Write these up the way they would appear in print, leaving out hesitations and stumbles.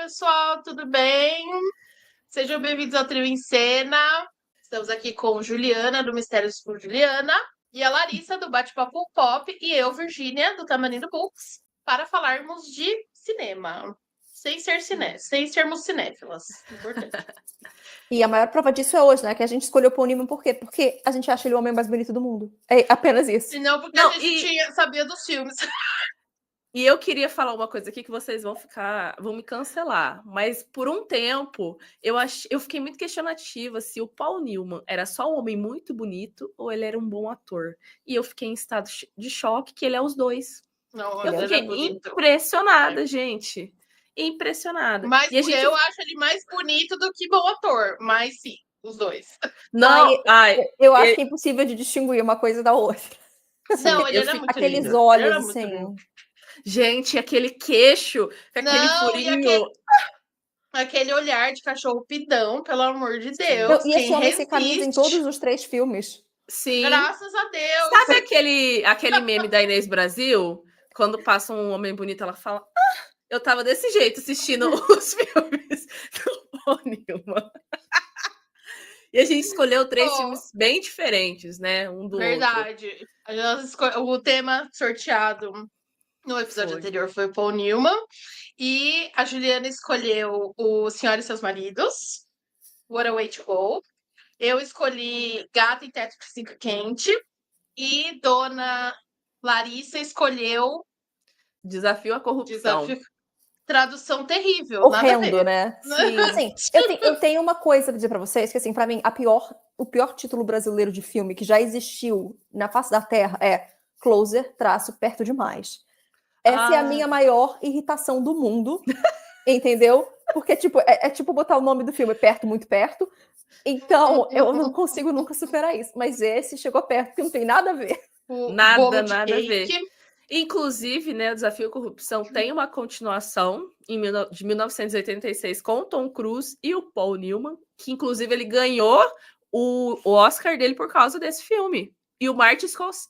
pessoal, tudo bem? Sejam bem-vindos ao Trio em Cena. Estamos aqui com Juliana, do Mistérios por Juliana, e a Larissa, do Bate-Papo Pop, e eu, Virgínia, do Tamarindo Books, para falarmos de cinema. Sem sermos cinéfilas. Importante. E a maior prova disso é hoje, né? Que a gente escolheu o Paul Newman por quê? Porque a gente acha ele o homem mais bonito do mundo. É apenas isso. E não porque a gente sabia dos filmes. E eu queria falar uma coisa aqui que vocês vão me cancelar, mas por um tempo eu fiquei muito questionativa se o Paul Newman era só um homem muito bonito ou ele era um bom ator. E eu fiquei em estado de choque que ele é os dois. Não, Eu fiquei impressionada, gente. Impressionada. Mas eu acho ele mais bonito do que bom ator, mas sim, os dois. Não, eu acho que é impossível de distinguir uma coisa da outra. Não, ele era muito aqueles lindo. olhos, assim. Gente, aquele queixo, aquele furinho. Aquele olhar de cachorro pidão, pelo amor de Deus. E esse homem se camisa em todos os 3 filmes. Sim. Graças a Deus. Sabe aquele meme da Inês Brasil? Quando passa um homem bonito, ela fala: eu tava desse jeito assistindo os filmes do Paul Newman. E a gente escolheu 3 filmes bem diferentes, né? Um do Verdade. outro. O tema sorteado no episódio anterior foi o Paul Newman. E a Juliana escolheu O Senhor e Seus Maridos, What a Way to Go. Eu escolhi Gato em Teto que Fica Quente. E Dona Larissa escolheu Desafio à Corrupção. Tradução terrível. Horrendo, né? Sim. Assim, eu tenho uma coisa a dizer pra vocês, que assim, pra mim, o pior título brasileiro de filme que já existiu na face da Terra é Closer, Perto Demais. Essa é a minha maior irritação do mundo, entendeu? Porque, tipo, é tipo botar o nome do filme perto, muito perto. Então, eu não consigo nunca superar isso. Mas esse chegou perto, que não tem nada a ver. Nada a ver. Inclusive, né, o Desafio à Corrupção tem uma continuação de 1986 com o Tom Cruise e o Paul Newman, que inclusive ele ganhou o Oscar dele por causa desse filme. E o Martin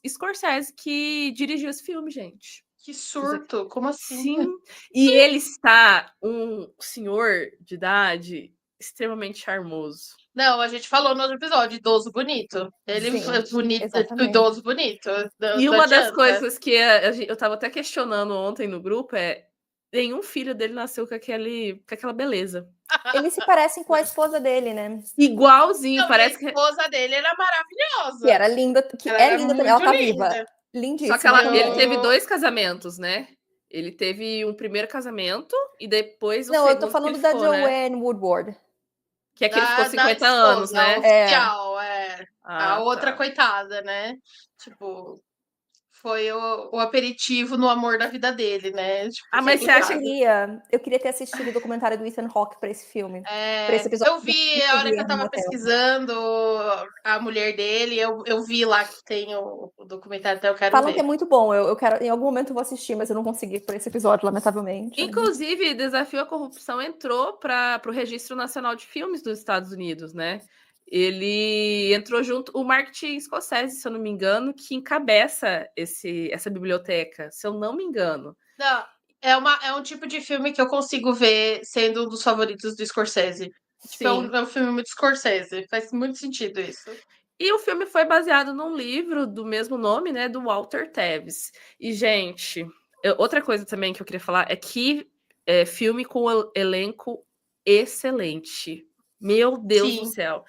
Scorsese que dirigiu esse filme, gente. Que surto, como assim? Sim. E ele está um senhor de idade extremamente charmoso. Não, a gente falou no outro episódio, idoso bonito. Ele é bonito, idoso bonito. E uma das coisas que eu tava até questionando ontem no grupo é: nenhum filho dele nasceu com aquela beleza. Eles se parecem com a esposa dele, né? Igualzinho, parece que a esposa dele era maravilhosa. Que era linda, linda também, ela tá viva. Lindíssima. Só que ele teve 2 casamentos, né? Ele teve um primeiro casamento e depois o segundo. Não, eu tô falando da Joanne Woodward. Que é que ele ficou 50 anos, né? Oficial, a outra coitada, né? Tipo, foi o aperitivo no amor da vida dele, né? Tipo, mas você acha que... Eu queria ter assistido o documentário do Ethan Hawke pra esse filme. Pra esse episódio. Eu vi, a hora que eu tava pesquisando a mulher dele, eu vi lá que tem o documentário, até eu quero ver. Falam que é muito bom, eu quero, em algum momento eu vou assistir, mas eu não consegui por esse episódio, lamentavelmente. Inclusive, Desafio à Corrupção entrou para o Registro Nacional de Filmes dos Estados Unidos, né? Ele entrou junto, o Martin Scorsese, se eu não me engano, que encabeça essa biblioteca, se eu não me engano. Não, é um tipo de filme que eu consigo ver sendo um dos favoritos do Scorsese. Tipo, é um filme muito Scorsese, faz muito sentido isso. E o filme foi baseado num livro do mesmo nome, né, do Walter Tevis. E, gente, outra coisa também que eu queria falar é que filme com elenco excelente. Meu Deus do céu.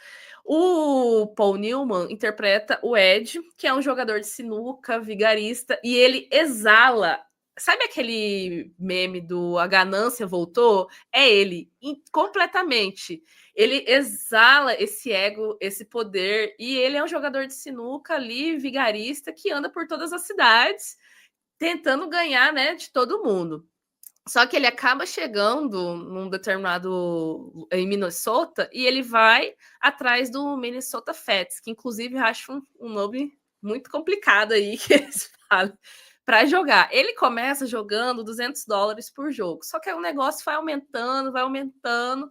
O Paul Newman interpreta o Ed, que é um jogador de sinuca, vigarista, e ele exala. Sabe aquele meme do A Ganância Voltou? É ele, completamente. Ele exala esse ego, esse poder, e ele é um jogador de sinuca ali, vigarista, que anda por todas as cidades, tentando ganhar, né, de todo mundo. Só que ele acaba chegando num determinado em Minnesota e ele vai atrás do Minnesota Fats, que inclusive eu acho um nome muito complicado aí que eles falam para jogar. Ele começa jogando $200 por jogo, só que aí o negócio vai aumentando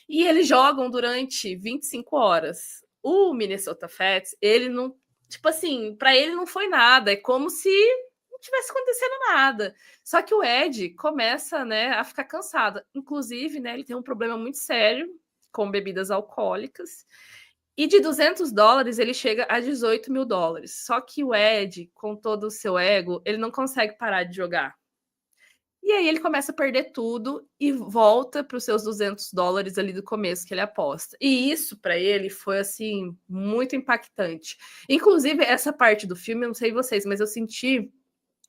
e eles jogam durante 25 horas. O Minnesota Fats, ele não, tipo assim, para ele não foi nada, é como se não tivesse acontecendo nada. Só que o Ed começa, né, a ficar cansado. Inclusive, né, ele tem um problema muito sério com bebidas alcoólicas. E de $200, ele chega a $18.000. Só que o Ed, com todo o seu ego, ele não consegue parar de jogar. E aí ele começa a perder tudo e volta para os seus $200 ali do começo que ele aposta. E isso para ele foi assim muito impactante. Inclusive essa parte do filme, eu não sei vocês, mas eu senti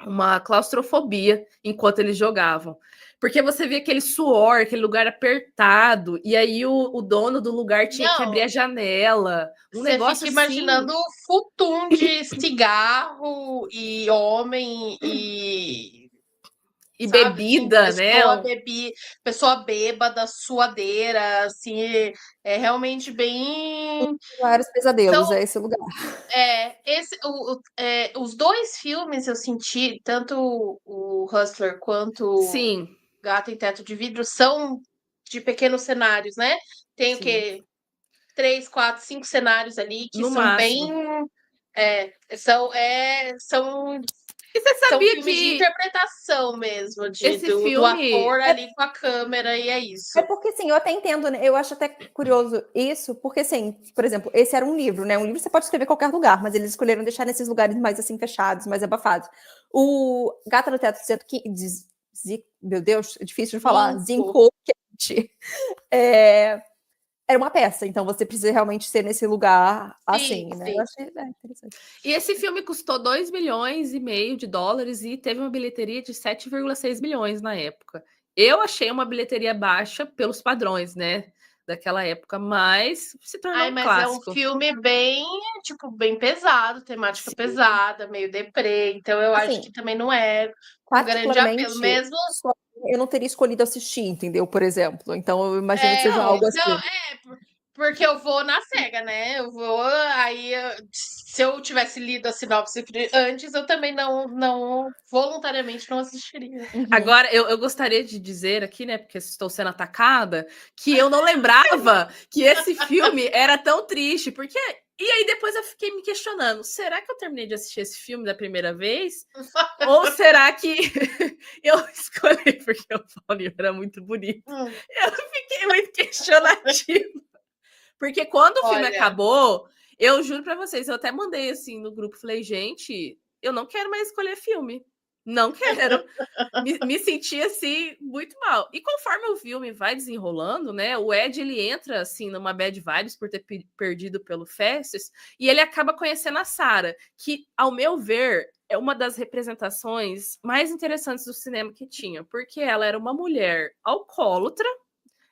uma claustrofobia enquanto eles jogavam. Porque você via aquele suor, aquele lugar apertado, e aí o dono do lugar tinha que abrir a janela. Você negócio fica imaginando assim... futum de cigarro e homem E sabe, bebida, assim, né? Pessoa bêbada, suadeira, assim, é realmente bem... Vários pesadelos, Então, é esse o lugar. os dois filmes eu senti, tanto o Hustler quanto Sim, Gato em Teto de Vidro, são de pequenos cenários, né? Tem o sim. quê? 3, 4, 5 cenários ali que No são máximo. bem... são E você são sabia filmes de que interpretação mesmo, esse do filme... ator ali com a câmera, e é isso. É porque, assim, eu até entendo, né? Eu acho até curioso isso, porque, assim, por exemplo, esse era um livro, né? Um livro você pode escrever em qualquer lugar, mas eles escolheram deixar nesses lugares mais, assim, fechados, mais abafados. O Gato no Teto meu Deus, é difícil de falar. Zinco Quente. Era uma peça, então você precisa realmente ser nesse lugar assim, né? Sim. Eu achei interessante. E esse filme custou $2,5 milhões e teve uma bilheteria de 7,6 milhões na época. Eu achei uma bilheteria baixa pelos padrões, né? Daquela época, mas se tornou um Mas clássico. é um filme bem, tipo, bem pesado, temática pesada, meio deprê, então eu acho Assim, que também não é um grande apelo, particularmente, mesmo... eu não teria escolhido assistir, entendeu? Por exemplo. Então eu imagino que seja algo assim. Porque eu vou na cega, né? Se eu tivesse lido a sinopse antes, eu também não voluntariamente não assistiria. Agora, eu gostaria de dizer aqui, né, porque estou sendo atacada, que eu não lembrava que esse filme era tão triste, porque... E aí depois eu fiquei me questionando, será que eu terminei de assistir esse filme da primeira vez? Ou será que eu escolhi porque o Paulinho era muito bonito? Eu fiquei muito questionativa. Porque quando o filme acabou, eu juro pra vocês, eu até mandei assim no grupo, falei, gente, eu não quero mais escolher filme. Não quero. Me senti assim muito mal. E conforme o filme vai desenrolando, né, o Ed ele entra assim numa bad vibes por ter perdido pelo Festus e ele acaba conhecendo a Sarah, que ao meu ver é uma das representações mais interessantes do cinema que tinha, porque ela era uma mulher alcoólatra,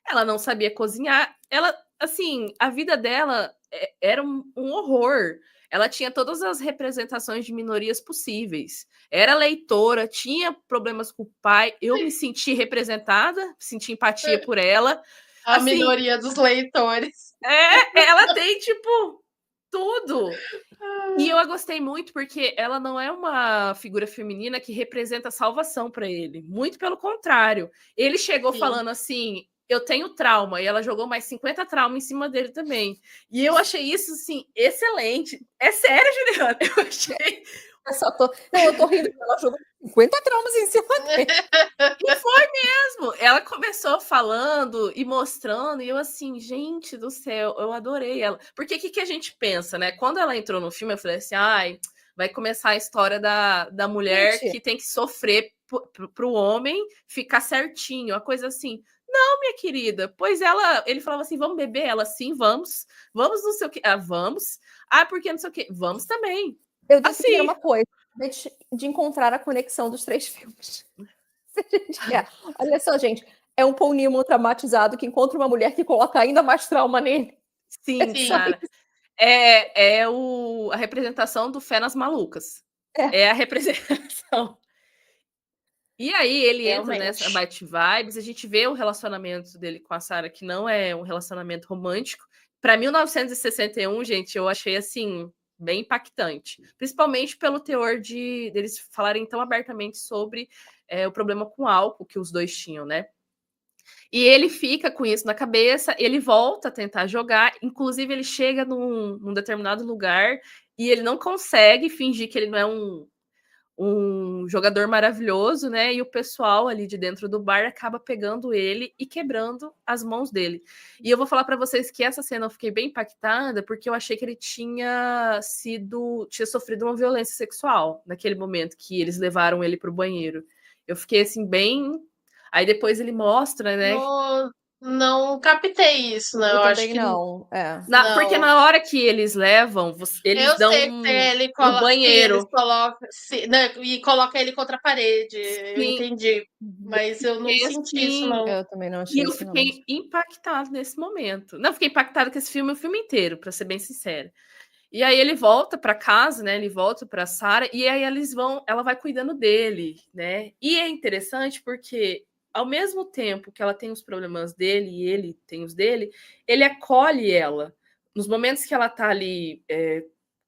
ela não sabia cozinhar, ela assim, a vida dela era um horror. Ela tinha todas as representações de minorias possíveis. Era leitora, tinha problemas com o pai. Eu me senti representada, senti empatia por ela. A minoria dos leitores. Ela tem, tipo, tudo. E eu a gostei muito porque ela não é uma figura feminina que representa salvação para ele. Muito pelo contrário. Ele chegou falando assim, eu tenho trauma, e ela jogou mais 50 traumas em cima dele também. E eu achei isso, assim, excelente. É sério, Juliana, eu achei... Eu tô rindo, ela jogou 50 traumas em cima dele. E foi mesmo. Ela começou falando e mostrando, e eu assim, gente do céu, eu adorei ela. Porque o que a gente pensa, né? Quando ela entrou no filme, eu falei assim, ai, vai começar a história da mulher que tem que sofrer pro homem ficar certinho, a coisa assim. Não, minha querida, pois ele falava assim, vamos beber? Ela, sim, vamos. Vamos não sei o quê. Ah, vamos. Ah, porque não sei o quê. Vamos também. Eu disse assim. que era uma coisa, de encontrar a conexão dos 3 filmes. Se a gente quer. Olha só, gente, é um Paul Newman traumatizado que encontra uma mulher que coloca ainda mais trauma nele. Sim, cara. A representação do Fé nas Malucas. É a representação. E aí ele entra nessa bad vibes, a gente vê o relacionamento dele com a Sarah, que não é um relacionamento romântico. Para 1961, gente, eu achei assim bem impactante, principalmente pelo teor deles falarem tão abertamente sobre o problema com álcool que os dois tinham, né? E ele fica com isso na cabeça, ele volta a tentar jogar, inclusive ele chega num determinado lugar e ele não consegue fingir que ele não é um jogador maravilhoso, né? E o pessoal ali de dentro do bar acaba pegando ele e quebrando as mãos dele. E eu vou falar para vocês que essa cena eu fiquei bem impactada, porque eu achei que ele tinha sofrido uma violência sexual naquele momento que eles levaram ele pro banheiro. Eu fiquei assim, bem. Aí depois ele mostra, né? Não captei isso, né? Eu Eu acho também que não. Porque na hora que eles levam, eles eu dão sei que ele pro que eles banheiro. colocam e coloca ele contra a parede. Eu Sim. entendi. Mas eu não senti isso, não. Eu também não achei E eu isso, não. fiquei impactada nesse momento. Não, fiquei impactada com esse filme o filme inteiro, para ser bem sincera. E aí ele volta para casa, né? Ele volta para Sarah e aí ela vai cuidando dele, né? E é interessante porque ao mesmo tempo que ela tem os problemas dele e ele tem os dele, ele acolhe ela. Nos momentos que ela tá ali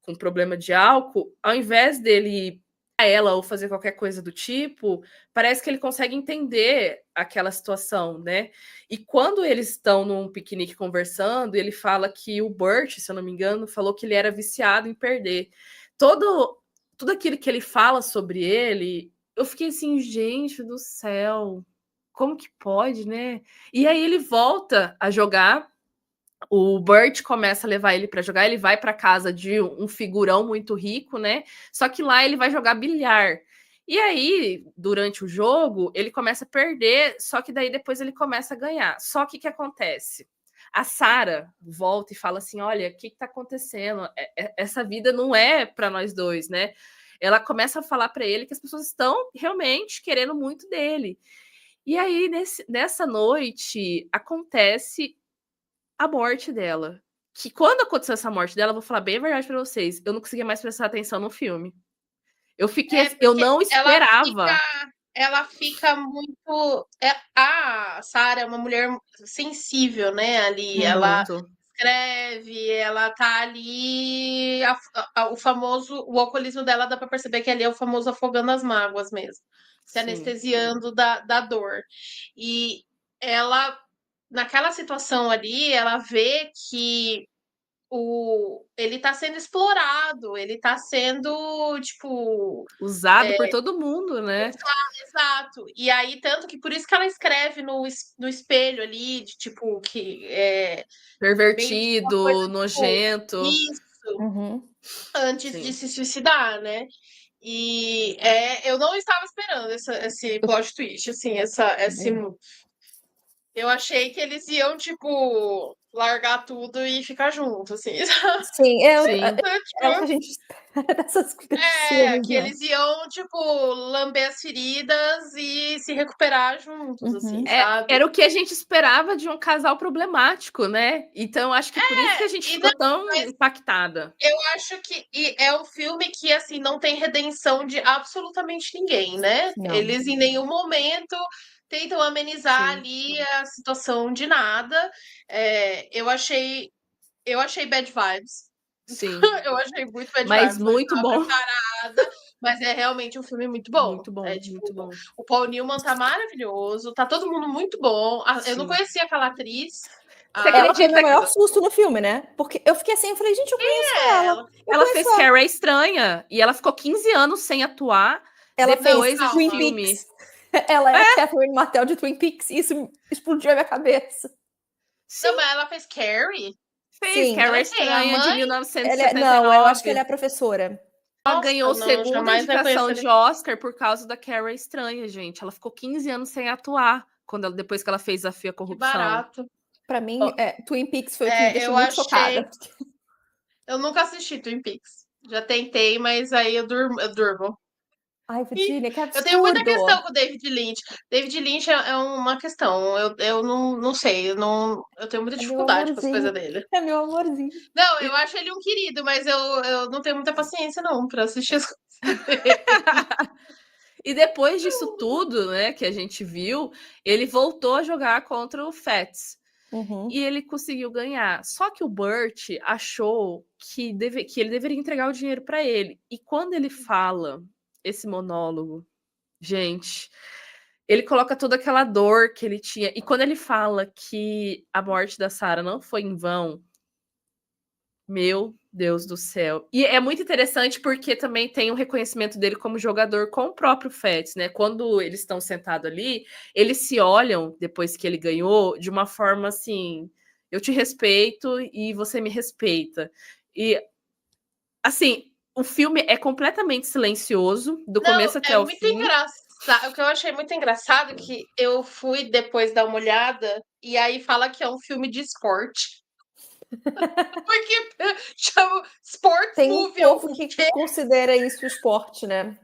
com problema de álcool, ao invés dele ela ou fazer qualquer coisa do tipo, parece que ele consegue entender aquela situação, né? E quando eles estão num piquenique conversando, ele fala que o Burt, se eu não me engano, falou que ele era viciado em perder. Tudo aquilo que ele fala sobre ele, eu fiquei assim, gente do céu, como que pode, né? E aí ele volta a jogar. O Burt começa a levar ele para jogar, ele vai para casa de um figurão muito rico, né? Só que lá ele vai jogar bilhar. E aí, durante o jogo, ele começa a perder, só que daí depois ele começa a ganhar. Só que o que acontece? A Sarah volta e fala assim: olha, o que está acontecendo? Essa vida não é para nós dois, né? Ela começa a falar para ele que as pessoas estão realmente querendo muito dele. E aí, nessa noite, acontece a morte dela. Que quando aconteceu essa morte dela, eu vou falar bem a verdade pra vocês, eu não conseguia mais prestar atenção no filme. Eu fiquei, eu Porque não esperava. ela fica muito. A Sarah é uma mulher sensível, né? Ali, ela Muito. escreve, ela tá ali. O famoso. O alcoolismo dela dá pra perceber que ali é o famoso afogando as mágoas mesmo, se Sim. anestesiando da dor. E ela, naquela situação ali, ela vê que ele tá sendo explorado, ele tá sendo, tipo. Usado por todo mundo, né? Exato. E aí, tanto que por isso que ela escreve no espelho ali, de tipo, que é meio que uma coisa Pervertido, tipo, nojento. isso, Uhum. antes de Sim. se suicidar, né? E eu não estava esperando esse plot twist, assim, eu achei que eles iam, tipo, largar tudo e ficar juntos, assim. Sim, Sim. é o que a gente espera desses filmes, Que né? eles iam, tipo, lamber as feridas e se recuperar juntos, assim, Uhum. sabe? Era o que a gente esperava de um casal problemático, né? Então, acho que por isso que a gente E não, ficou tão mas impactada. eu acho que é um filme que, assim, não tem redenção de absolutamente ninguém, né? Não. Eles em nenhum momento tentam amenizar Sim, ali a situação de nada. Eu achei bad vibes. sim. Eu achei muito bad Mas vibes. Não muito estava bom. preparada, mas é realmente um filme muito bom. Muito bom, É tipo, muito bom. o Paul Newman tá maravilhoso, tá todo mundo muito bom. Eu não Sim. conhecia aquela atriz. Você Ela foi acredita meu maior que susto no filme, né? Porque eu fiquei assim, eu falei, gente, eu conheço ela. Ela, Eu ela conheço fez ela. Carrie Estranha e ela ficou 15 anos sem atuar Ela fez depois desse Twin calma. filme. Peaks. Ela é a Catherine Martell de Twin Peaks e isso explodiu a minha cabeça. Não, Sim, mas ela fez Carrie? fez Sim. Ela Carrie é quem? A Estranha de mãe? Não, eu acho que ela é 1979. a professora. Ela ganhou Nossa, a não, segunda jamais vai indicação conhecer. de Oscar por causa da Carrie Estranha, gente. Ela ficou 15 anos sem atuar depois que ela fez Desafio à Que Corrupção. barato. Pra mim, Twin Peaks foi o que me deixou Eu muito achei. chocada. Eu nunca assisti Twin Peaks. Já tentei, mas aí eu durmo. Ai, Virginia, que Eu tenho muita questão absurdo! com o David Lynch. David Lynch é uma questão. Eu não sei. Eu tenho muita É meu dificuldade com as coisas amorzinho. dele. É meu amorzinho. Não, eu E, acho ele um querido, mas eu não tenho muita paciência, não, pra assistir as coisas dele. e depois disso tudo, né, que a gente viu, ele voltou a jogar contra o Fats. Uhum. E ele conseguiu ganhar. Só que o Burt achou que ele deveria entregar o dinheiro para ele. E quando ele fala esse monólogo, gente, ele coloca toda aquela dor que ele tinha. E quando ele fala que a morte da Sarah não foi em vão, meu Deus do céu. E é muito interessante porque também tem um reconhecimento dele como jogador com o próprio Fetts, né? Quando eles estão sentados ali, eles se olham depois que ele ganhou de uma forma assim: eu te respeito e você me respeita. E assim, o filme é completamente silencioso, do Não, começo até é o muito fim. engraçado. O que eu achei muito engraçado é que eu fui depois dar uma olhada e aí fala que é um filme de esporte. Porque chama Sports Tem um Movie. Eu, povo o que quê? considera isso esporte, né?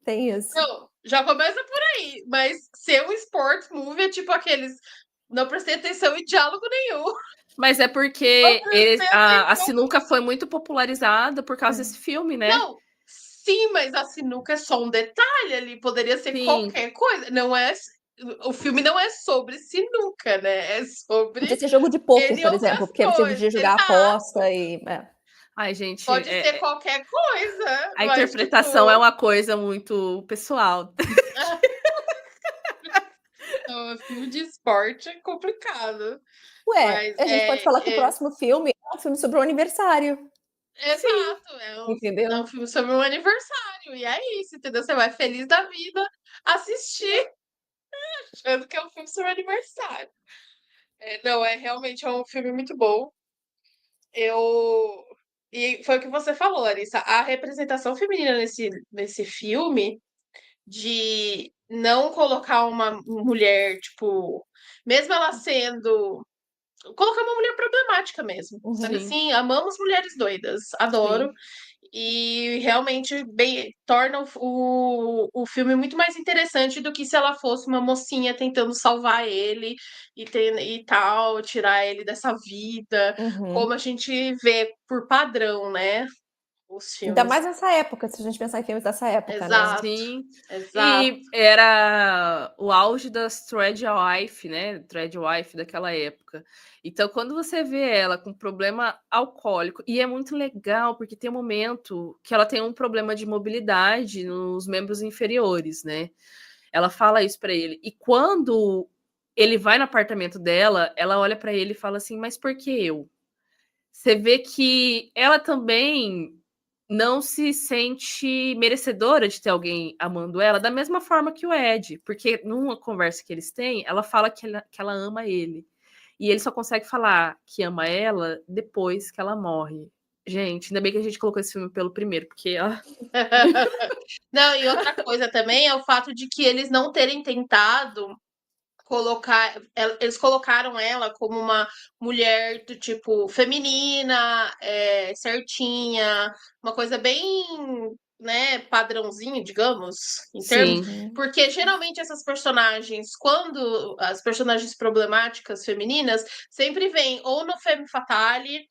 Tem isso. Não, já começa por aí. Mas ser um sports movie é tipo aqueles. Não prestei atenção em diálogo nenhum. Mas é Não porque prestei a atenção. sinuca foi muito popularizada por causa desse filme, né? Não, sim, mas a sinuca é só um detalhe ali. Poderia ser Sim. qualquer coisa. Não é. O filme não é sobre sinuca, né? É Podia sobre ser jogo de pôquer, N por outras exemplo, porque você coisas. podia jogar Exato. aposta e. Ai, gente, Pode ser qualquer coisa, a mas, interpretação é tipo. uma coisa muito pessoal. Filme de esporte é complicado. Ué, Mas a gente pode falar que o próximo filme é um filme sobre o aniversário, Sim. exato, é um entendeu? filme sobre um aniversário. E é isso, entendeu? Você vai feliz da vida assistir, achando que é um filme sobre aniversário. Não, realmente é um filme muito bom. Eu. E foi o que você falou, Larissa. A representação feminina nesse filme de não colocar uma mulher, tipo, mesmo ela sendo. Colocar uma mulher problemática mesmo. Sendo Uhum. Sim, assim, amamos mulheres doidas. Adoro. sim. E realmente torna o filme muito mais interessante do que se ela fosse uma mocinha tentando salvar ele e tal, tirar ele dessa vida, Uhum. como a gente vê por padrão, né? Os Ainda filmes. mais nessa época, se a gente pensar em filmes dessa época, né? Exato, Sim. exato. E era o auge das Threadwife, né? Threadwife daquela época. Então, quando você vê ela com problema alcoólico, e é muito legal, porque tem um momento que ela tem um problema de mobilidade nos membros inferiores, né? Ela fala isso pra ele. E quando ele vai no apartamento dela, ela olha pra ele e fala assim: Mas por que eu? Você vê que ela também não se sente merecedora de ter alguém amando ela da mesma forma que o Ed, porque numa conversa que eles têm, ela fala que ela ama ele. E ele só consegue falar que ama ela depois que ela morre. Gente, ainda bem que a gente colocou esse filme pelo primeiro, porque Não, e outra coisa também é o fato de que eles não terem tentado colocar. Eles colocaram ela como uma mulher do tipo feminina, certinha, uma coisa bem, né, padrãozinho, digamos, em termos. sim, Uhum. Porque geralmente essas personagens, quando as personagens problemáticas femininas, sempre vêm ou no Femme Fatale.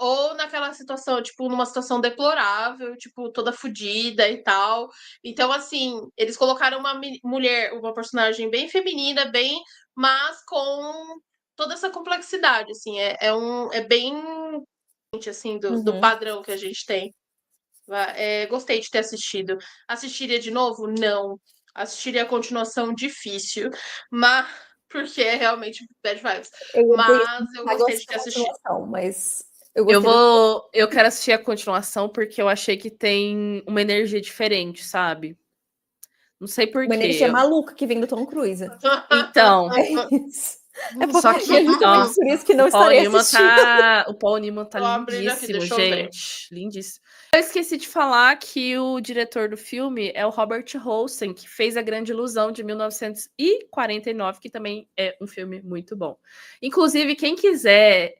Ou naquela situação, tipo, numa situação deplorável, tipo, toda fodida e tal. Então, assim, eles colocaram uma mulher, uma personagem bem feminina, bem, mas com toda essa complexidade, assim, é bem assim do Uhum. padrão que a gente tem. Gostei de ter assistido. Assistiria de novo? Não. Assistiria a continuação difícil, mas porque é realmente bad vibes. Eu odeio Mas eu gostei de essa ter assistido. continuação, mas eu gostei do. eu quero assistir a continuação porque eu achei que tem uma energia diferente, sabe? Não sei por Uma energia quê. maluca que vem do Tom Cruise. Então, É isso. só que, E é justamente ó, por isso que não estarei assistindo. O Paul Newman tá Tô abrindo aqui, lindíssimo, deixa eu ver. gente. Lindíssimo. Eu esqueci de falar que o diretor do filme é o Robert Rosen, que fez A Grande Ilusão de 1949, que também é um filme muito bom. Inclusive, quem quiser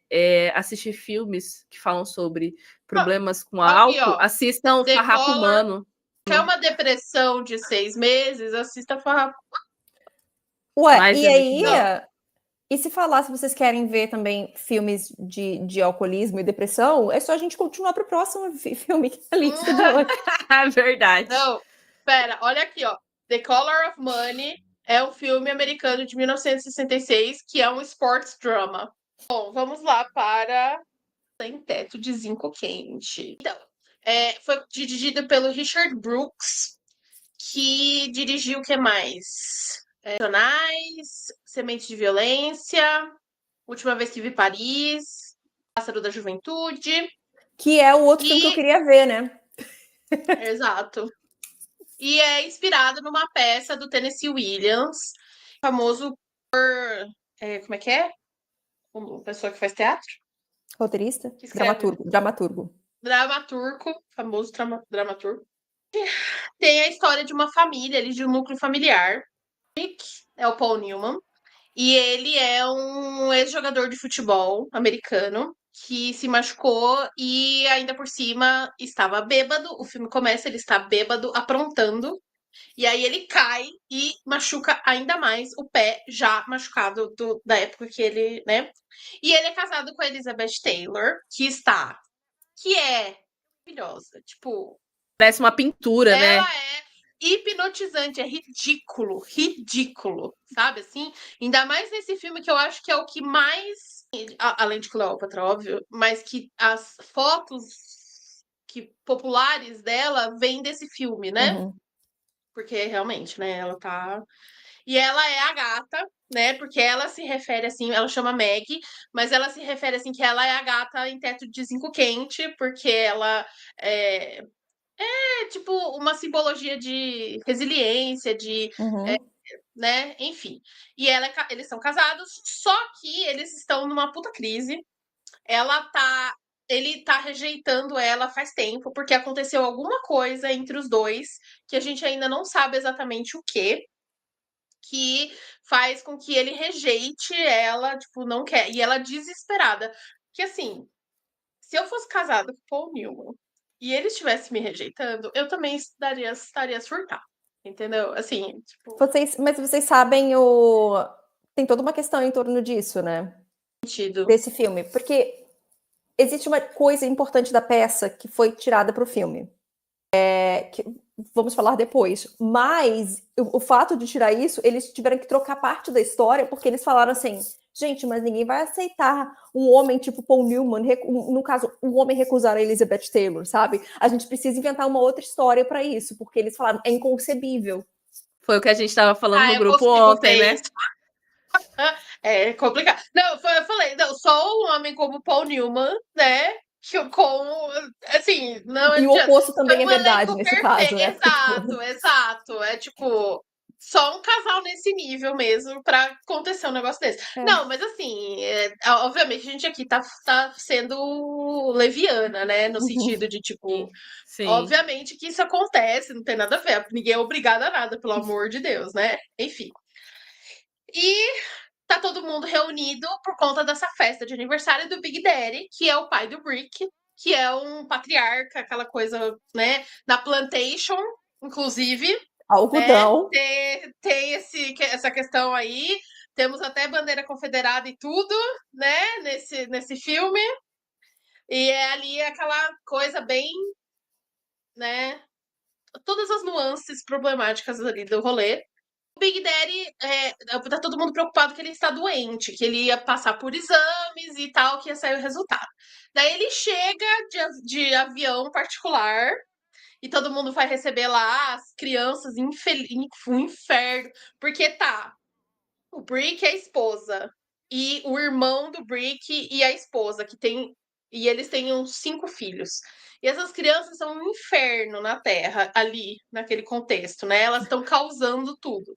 assistir filmes que falam sobre problemas com Aqui, álcool, ó. assistam The Farrapo Color. Humano. Quer uma depressão de 6 meses? Assista Farrapo. Ué, Mas e é muito aí? bom. E se falar, se vocês querem ver também filmes de alcoolismo e depressão, é só a gente continuar pro próximo filme que é a lista de hoje. Verdade. Não, pera, olha aqui, ó. The Color of Money é um filme americano de 1966 que é um sports drama. Bom, vamos lá para Sem Teto de Zinco Quente. Então, foi dirigido pelo Richard Brooks, que dirigiu o que mais? Racionais, Semente de Violência, Última Vez que Vi Paris, Pássaro da Juventude. Que é o outro filme que eu queria ver, né? Exato. E é inspirado numa peça do Tennessee Williams, famoso como é que é? Uma pessoa que faz teatro? Roteirista? Que escreve Dramaturgo. dramaturgo, famoso dramaturgo. Tem a história de uma família ali, de um núcleo familiar. Nick é o Paul Newman. E ele é um ex-jogador de futebol americano que se machucou e ainda por cima estava bêbado. O filme começa, ele está bêbado, aprontando. E aí ele cai e machuca ainda mais o pé já machucado da época que ele, né? E ele é casado com a Elizabeth Taylor, que é maravilhosa. Tipo, Parece uma pintura, né? ela é hipnotizante, é ridículo, ridículo, sabe assim? Ainda mais nesse filme que eu acho que é o que mais, além de Cleópatra, óbvio, mas que as fotos populares dela vêm desse filme, né? Uhum. Porque realmente, né, ela tá. E ela é a gata, né? Porque ela se refere assim, ela chama Maggie, mas ela se refere assim que ela é a gata em teto de zinco quente, porque ela é tipo uma simbologia de resiliência, Uhum. né? Enfim. E eles são casados, só que eles estão numa puta crise. Ela tá. Ele tá rejeitando ela faz tempo, porque aconteceu alguma coisa entre os dois, que a gente ainda não sabe exatamente o quê, que faz com que ele rejeite ela, tipo, não quer. E ela desesperada. Que assim, se eu fosse casada com Paul Newman e ele estivesse me rejeitando, eu também estaria a surtar. Entendeu? Assim, tipo, Mas vocês sabem o. Tem toda uma questão em torno disso, né? sentido. Desse filme. Porque existe uma coisa importante da peça que foi tirada para o filme. Que vamos falar depois. Mas o fato de tirar isso, eles tiveram que trocar parte da história, porque eles falaram assim: gente, mas ninguém vai aceitar um homem tipo Paul Newman, no caso, um homem recusar a Elizabeth Taylor, sabe? A gente precisa inventar uma outra história para isso, porque eles falaram: é inconcebível. Foi o que a gente estava falando no Eu grupo consigo ontem, ver né? isso. É complicado. Não, eu falei, não, só um homem como Paul Newman, né? Assim, não E o adianta. oposto também é Um verdade elenco nesse caso, perfeito. né? Porque, tipo, Exato, exato. É tipo, só um casal nesse nível mesmo pra acontecer um negócio desse. Não, mas assim, obviamente a gente aqui tá sendo leviana, né? No sentido de, tipo, Sim. Sim. obviamente que isso acontece, não tem nada a ver. Ninguém é obrigado a nada, pelo amor de Deus, né? Enfim. E tá todo mundo reunido por conta dessa festa de aniversário do Big Daddy, que é o pai do Brick, que é um patriarca, aquela coisa, né, na plantation, inclusive, né? algodão. Tem essa questão aí. Temos até bandeira confederada e tudo, né, nesse filme. E é ali aquela coisa bem, né, todas as nuances problemáticas ali do rolê. O Big Daddy, tá todo mundo preocupado que ele está doente, que ele ia passar por exames e tal, que ia sair o resultado. Daí ele chega de avião particular e todo mundo vai receber lá as crianças um inferno, porque tá, o Brick e a esposa, e o irmão do Brick e a esposa, e eles têm uns 5 filhos. E essas crianças são um inferno na Terra, ali, naquele contexto, né? Elas estão causando tudo.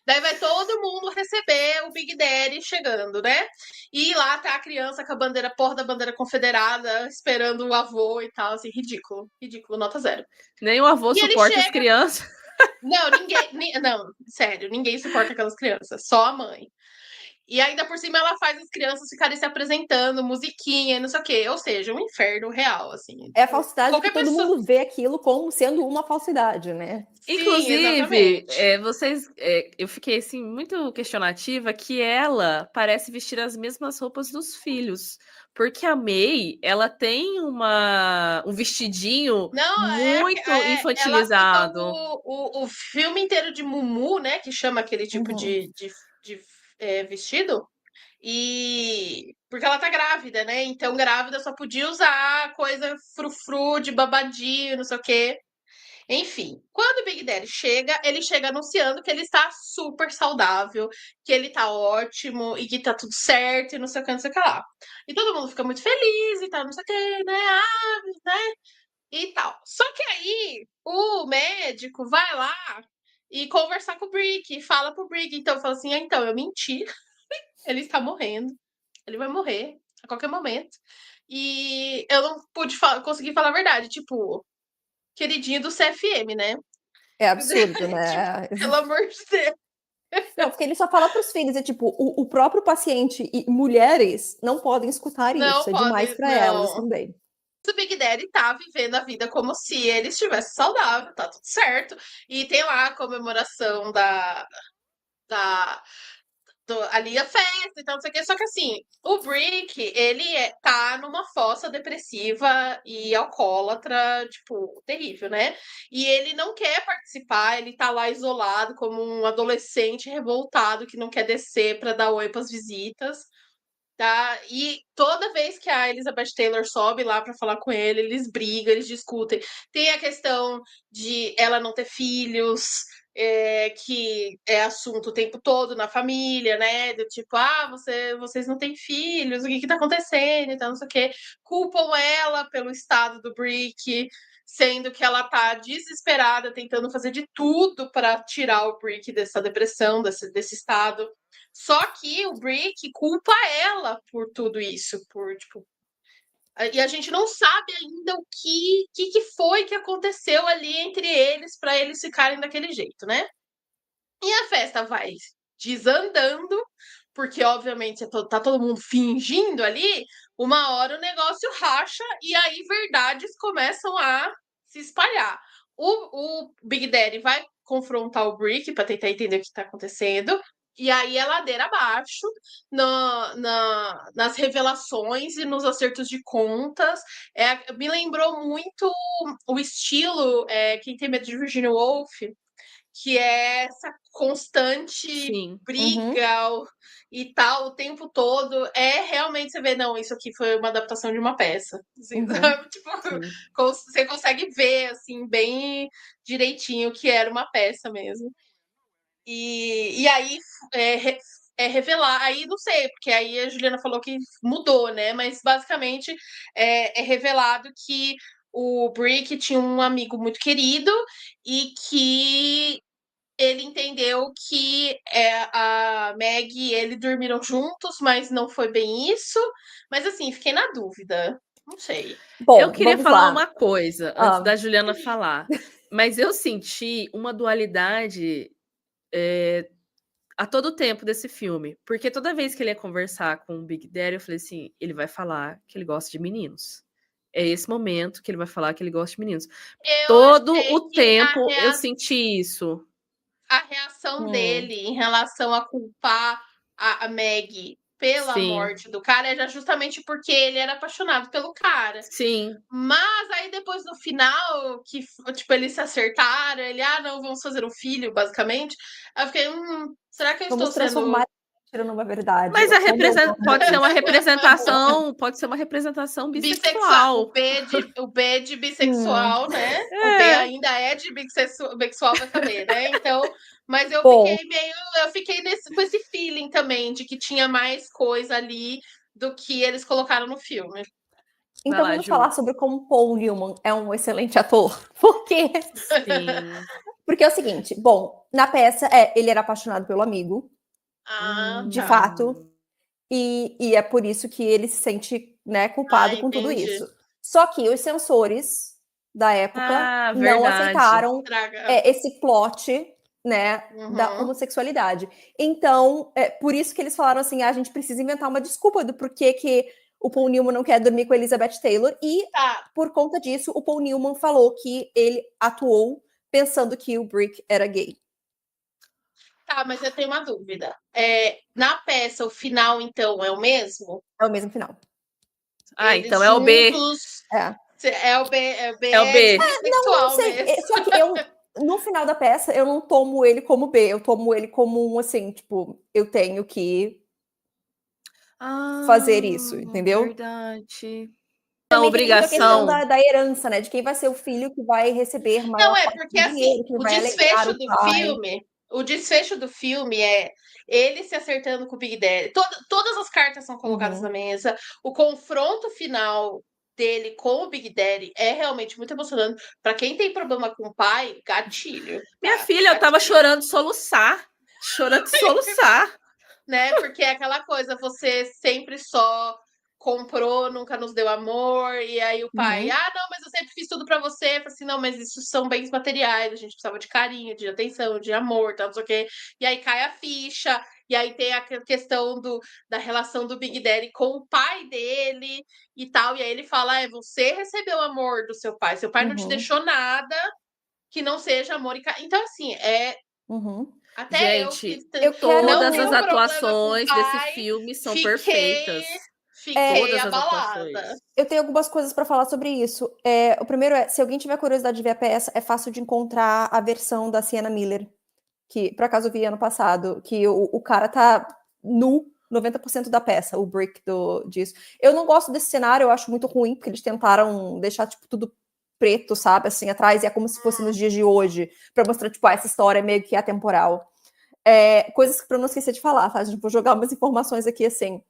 Daí vai todo mundo receber o Big Daddy chegando, né? E lá tá a criança com a bandeira, porra da bandeira confederada, esperando o avô e tal, assim, ridículo. Ridículo, nota zero. Nem o avô E ele suporta as chega. crianças. Não, não, sério, ninguém suporta aquelas crianças, só a mãe. E ainda por cima ela faz as crianças ficarem se apresentando, musiquinha e não sei o quê. Ou seja, um inferno real, assim. É a Tipo, falsidade que qualquer todo pessoa. mundo vê aquilo como sendo uma falsidade, né? Sim, Inclusive, exatamente. eu fiquei assim muito questionativa que ela parece vestir as mesmas roupas dos filhos, porque a May, ela tem um vestidinho Não, muito ela usa infantilizado. o filme inteiro de Mumu, né? Que chama aquele tipo Uhum. de vestido. E porque ela tá grávida, né? Então, grávida só podia usar coisa frufru de babadinho, não sei o quê. Enfim, quando o Big Daddy chega, ele chega anunciando que ele está super saudável, que ele tá ótimo e que tá tudo certo e não sei o que, não sei o que lá. E todo mundo fica muito feliz e tal, não sei o que, né? Ah, né? E tal. Só que aí o médico vai lá e conversar com o Brick e fala pro Brick, então, fala assim, então, eu menti, ele está morrendo, ele vai morrer a qualquer momento. E eu não pude conseguir falar a verdade, tipo, queridinho do CFM, né? É absurdo, Tipo, né? pelo amor de Deus. Não, porque ele só fala pros filhos, é tipo, o próprio paciente e mulheres não podem escutar Não isso, é demais pode, para elas não. também. O Big Daddy tá vivendo a vida como se ele estivesse saudável, tá tudo certo. E tem lá a comemoração da ali a festa e tal, não sei o que. Só que assim, o Brick, ele tá numa fossa depressiva e alcoólatra, tipo, terrível, né? E ele não quer participar, ele tá lá isolado como um adolescente revoltado que não quer descer pra dar oi pras visitas. Tá? E toda vez que a Elizabeth Taylor sobe lá pra falar com ele, eles brigam, eles discutem. Tem a questão de ela não ter filhos, que é assunto o tempo todo na família, né? Do tipo, vocês não têm filhos, o que que tá acontecendo? Então, não sei o quê. Culpam ela pelo estado do Brick, sendo que ela tá desesperada, tentando fazer de tudo para tirar o Brick dessa depressão, desse estado. Só que o Brick culpa ela por tudo isso, por tipo. E a gente não sabe ainda o que foi que aconteceu ali entre eles para eles ficarem daquele jeito, né? E a festa vai desandando, porque obviamente tá todo mundo fingindo ali. Uma hora o negócio racha e aí verdades começam a se espalhar. O Big Daddy vai confrontar o Brick para tentar entender o que tá acontecendo. E aí é ladeira abaixo nas revelações e nos acertos de contas. Me lembrou muito o estilo Quem Tem Medo de Virginia Woolf, que é essa constante Sim. briga e tal o tempo todo. É realmente, você vê, não, isso aqui foi uma adaptação de uma peça. Assim, sabe? Tipo, Sim. você consegue ver, assim, bem direitinho que era uma peça mesmo. E aí revelar, aí não sei, porque aí a Juliana falou que mudou, né? Mas basicamente é revelado que o Brick tinha um amigo muito querido e que ele entendeu que a Meg e ele dormiram juntos, mas não foi bem isso. Mas assim, fiquei na dúvida. Não sei. Eu Bom, queria vamos falar lá. uma coisa antes Ah, da Juliana falar, mas eu senti uma dualidade a todo tempo desse filme, porque toda vez que ele ia conversar com o Big Daddy, eu falei assim, ele vai falar que ele gosta de meninos. É esse momento que ele vai falar que ele gosta de meninos. Eu Todo achei o que tempo eu senti isso. a reação hum, dele em relação a culpar a Meg pela Sim, morte do cara era justamente porque ele era apaixonado pelo cara. sim. Mas aí depois no final, que tipo, eles se acertaram, ele, não, vamos fazer um filho, basicamente. Aí eu fiquei, será que eu estou vamos transformar transformar a mentira numa verdade. Mas a Como eu pode amo ser uma isso. representação, pode ser uma representação bissexual, bissexual. o B de Hum, bissexual, né? O B É. ainda é de bissexual, vai saber, né? Então, mas bom, eu fiquei com esse feeling também de que tinha mais coisa ali do que eles colocaram no filme. Vai então lá, vamos Ju. falar sobre como Paul Newman é um excelente ator. Por quê? Sim. Porque é o seguinte, bom, na peça, ele era apaixonado pelo amigo, Tá. de fato, e é por isso que ele se sente, né, culpado com tudo Entendi. isso. Só que os censores da época Ah, não verdade. aceitaram Traga. esse plot, né, da Uhum. homossexualidade. Então, por isso que eles falaram assim, a gente precisa inventar uma desculpa do porquê que o Paul Newman não quer dormir com a Elizabeth Taylor, e Tá, por conta disso, o Paul Newman falou que ele atuou pensando que o Brick era gay. tá, mas eu tenho uma dúvida. Na peça, o final, então, é o mesmo? É o mesmo final. Ah, Eles então é o B. juntos. É. É o B É o é de B. Não bissexual sei. mesmo. Só que no final da peça, eu não tomo ele como B, eu tomo ele como um, assim, tipo, eu tenho que Ah, fazer isso, entendeu? verdade. Também tem muita questão obrigação. da herança, né? De quem vai ser o filho que vai receber Não, maior é parte porque do assim, dinheiro, que vai alegrar o pai. o desfecho do filme é ele se acertando com o Big Daddy. Todas as cartas são colocadas na mesa. O confronto final dele com o Big Daddy é realmente muito emocionante. Pra quem tem problema com o pai, gatilho. Minha Tá? filha, eu tava Gatilho. chorando de soluçar. Chorando de soluçar. Né? Porque é aquela coisa, você sempre só comprou, nunca nos deu amor, e aí o pai, não, mas eu sempre fiz tudo pra você. Eu falei assim, não, mas isso são bens materiais, a gente precisava de carinho, de atenção, de amor, tal, não sei o quê. E aí cai a ficha, e aí tem a questão da relação do Big Daddy com o pai dele e tal. E aí ele fala, você recebeu o amor do seu pai não te deixou nada que não seja amor e carinho. Então, assim, até eu que Gente, Eu quero. não todas as tenho problema com o atuações desse pai, filme são fiquei, perfeitas. fiquei Todas as atuações. abalada. Eu tenho algumas coisas para falar sobre isso. O primeiro se alguém tiver curiosidade de ver a peça, é fácil de encontrar a versão da Sienna Miller, que por acaso eu vi ano passado, que o cara tá nu 90% da peça, o brick disso. Eu não gosto desse cenário, eu acho muito ruim, porque eles tentaram deixar tipo tudo preto, sabe, assim, atrás, e é como se fosse nos dias de hoje, para mostrar, tipo, essa história meio que atemporal. Coisas que eu não esquecer de falar, tá? A gente vou jogar umas informações aqui, assim.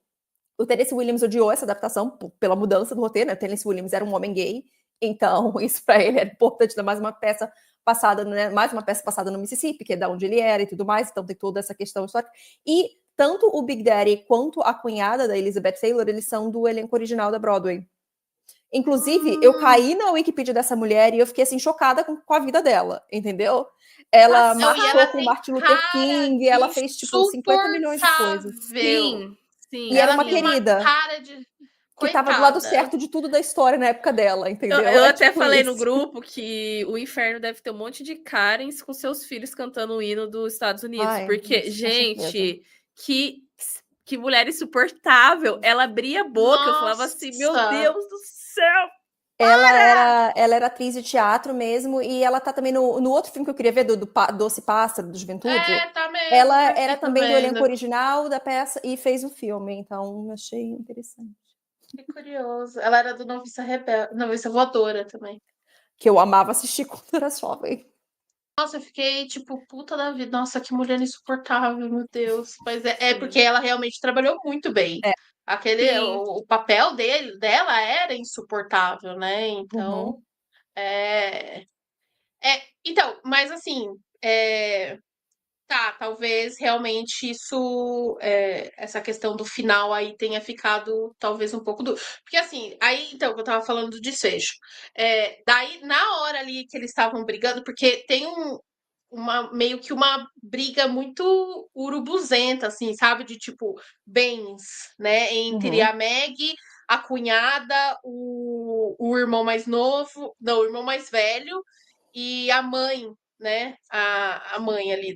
O Tennessee Williams odiou essa adaptação pela mudança do roteiro, né? O Tennessee Williams era um homem gay, então isso para ele era importante dar mais uma peça passada, né? Mais uma peça passada no Mississippi, que é da onde ele era e tudo mais, então tem toda essa questão histórica. E tanto o Big Daddy quanto a cunhada da Elizabeth Taylor, eles são do elenco original da Broadway. Inclusive, eu caí na Wikipedia dessa mulher e eu fiquei assim chocada com a vida dela, entendeu? Ela marchou com Martin Luther King, ela fez tipo 50 milhões de coisas. Sim. E era uma tem querida. Cara de que tava do lado coitada. certo de tudo da história na época dela, entendeu? Eu até tipo falei isso. no grupo que o inferno deve ter um monte de Karens com seus filhos cantando o hino dos Estados Unidos. Porque, gente, que mulher insuportável. Ela abria a boca, eu falava assim, meu Deus do céu. Ela era atriz de teatro mesmo, e ela tá também no outro filme que eu queria ver, do Doce Pássaro, do Juventude. Tá mesmo. Ela era também do elenco original da peça e fez o filme, então achei interessante. Que curioso. Ela era do Noviça Voadora também. Que eu amava assistir quando era jovem. Nossa, eu fiquei tipo, puta da vida. Nossa, que mulher insuportável, meu Deus. Mas é porque ela realmente trabalhou muito bem. O papel dela era insuportável, né? Então, então, mas assim, talvez realmente essa questão do final aí tenha ficado talvez um pouco do. Porque assim, aí então, eu tava falando do desfecho. Daí, na hora ali que eles estavam brigando, porque tem meio que uma briga muito urubuzenta, assim, sabe? De tipo, bens, né? Entre a Meg, a cunhada, o irmão mais novo, não, o irmão mais velho e a mãe, né? A mãe ali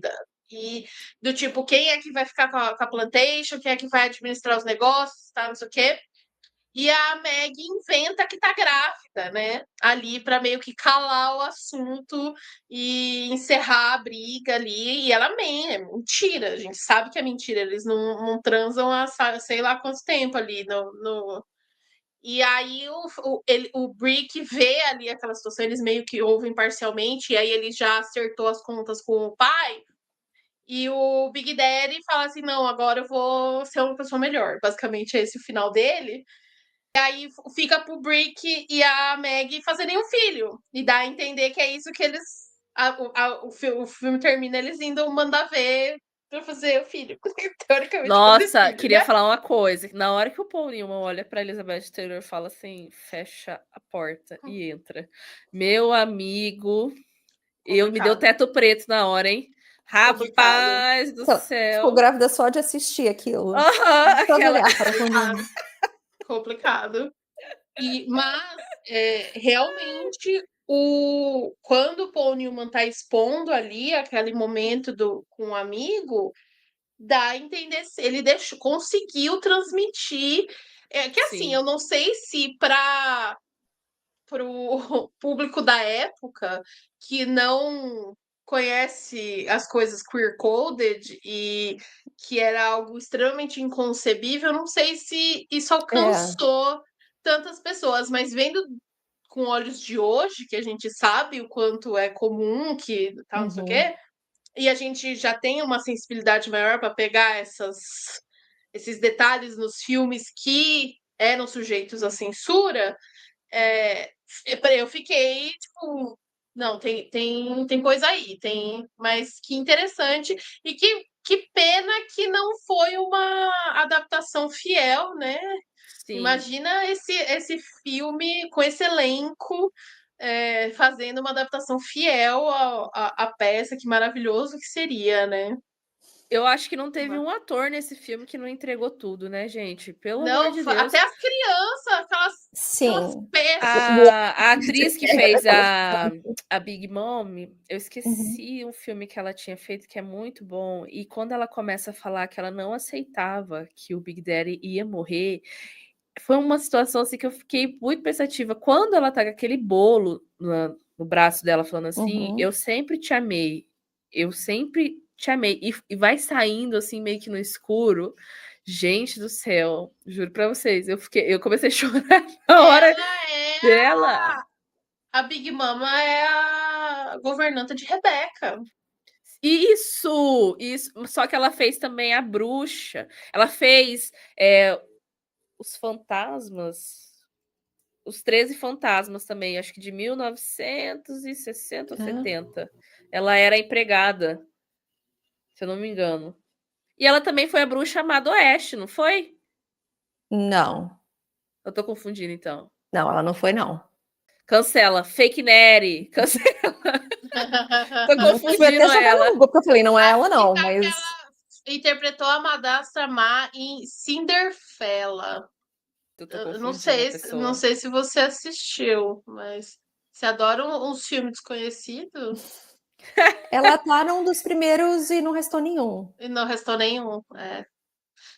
e do tipo, quem é que vai ficar com a plantation, quem é que vai administrar os negócios, tá? Não sei o quê. E a Meg inventa que tá grávida, né? Ali para meio que calar o assunto e encerrar a briga ali. E ela é mentira, a gente sabe que é mentira. Eles não transam há sei lá quanto tempo ali no... E aí o Brick vê ali aquela situação, eles meio que ouvem parcialmente, e aí ele já acertou as contas com o pai. E o Big Daddy fala assim: não, agora eu vou ser uma pessoa melhor. Basicamente, é esse o final dele. E aí fica pro Brick e a Meg fazerem um filho. E dá a entender que é isso que eles. O filme termina eles indo mandar ver pra fazer o filho. Teoricamente, Nossa, filho, queria né? falar uma coisa. Na hora que o Paul Newman olha pra Elizabeth Taylor e fala assim, fecha a porta e entra. Meu amigo, me deu teto preto na hora, hein? Rapaz do céu. Ficou grávida só de assistir aquilo. Só de olhar para complicado. Mas realmente quando o Paul Newman tá expondo ali aquele momento com um amigo, dá a entender se ele conseguiu transmitir. Que assim, eu não sei se para o público da época que não conhece as coisas queer-coded e que era algo extremamente inconcebível, eu não sei se isso alcançou tantas pessoas, mas vendo com olhos de hoje, que a gente sabe o quanto é comum, que tal, não sei o quê, e a gente já tem uma sensibilidade maior para pegar esses detalhes nos filmes que eram sujeitos à censura, eu fiquei, tipo, não, tem coisa aí, mas que interessante, e que pena que não foi uma adaptação fiel, né? Sim. Imagina esse filme com esse elenco fazendo uma adaptação fiel à peça, que maravilhoso que seria, né? Eu acho que não teve um ator nesse filme que não entregou tudo, né, gente? Pelo amor Não, de Deus. até as crianças, aquelas Sim. peças. A atriz que fez a Big Mom, eu esqueci um filme que ela tinha feito que é muito bom. E quando ela começa a falar que ela não aceitava que o Big Daddy ia morrer, foi uma situação assim que eu fiquei muito pensativa. Quando ela tá com aquele bolo no braço dela falando assim, eu sempre te amei. Eu sempre te amei. E vai saindo assim meio que no escuro. Gente do céu, juro pra vocês, eu comecei a chorar na hora dela. A Big Mama é a governanta de Rebeca. Isso. Só que ela fez também a bruxa. Ela fez os fantasmas. Os 13 fantasmas também, acho que de 1960 ou 70. Ela era empregada, se eu não me engano. E ela também foi a bruxa amada Oeste, não foi? Não. Eu tô confundindo, então. Não, ela não foi, não. Cancela. Fake Nery. Cancela. Tô confundindo ela. No Google, porque eu falei, não é ela, não, mas... Ela interpretou a Madastra Má em Cinderfella. Não sei se você assistiu, mas você adora uns filmes desconhecidos? Ela tá num dos primeiros e não restou nenhum. E não restou nenhum.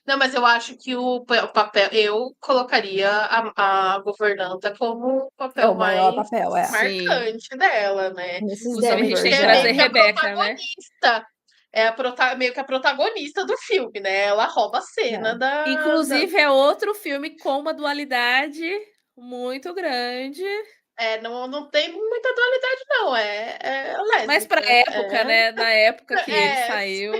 Não, mas eu acho que o papel. Eu colocaria a governanta como o papel o maior mais papel, marcante dela, né? Inclusive, a gente tem que É trazer meio que a Rebeca, né? protagonista. Meio que a protagonista do filme, né? Ela rouba a cena da. Inclusive, é outro filme com uma dualidade muito grande. Não tem muita dualidade, não. É lésbica. Mas pra época, né? Na época que ele saiu.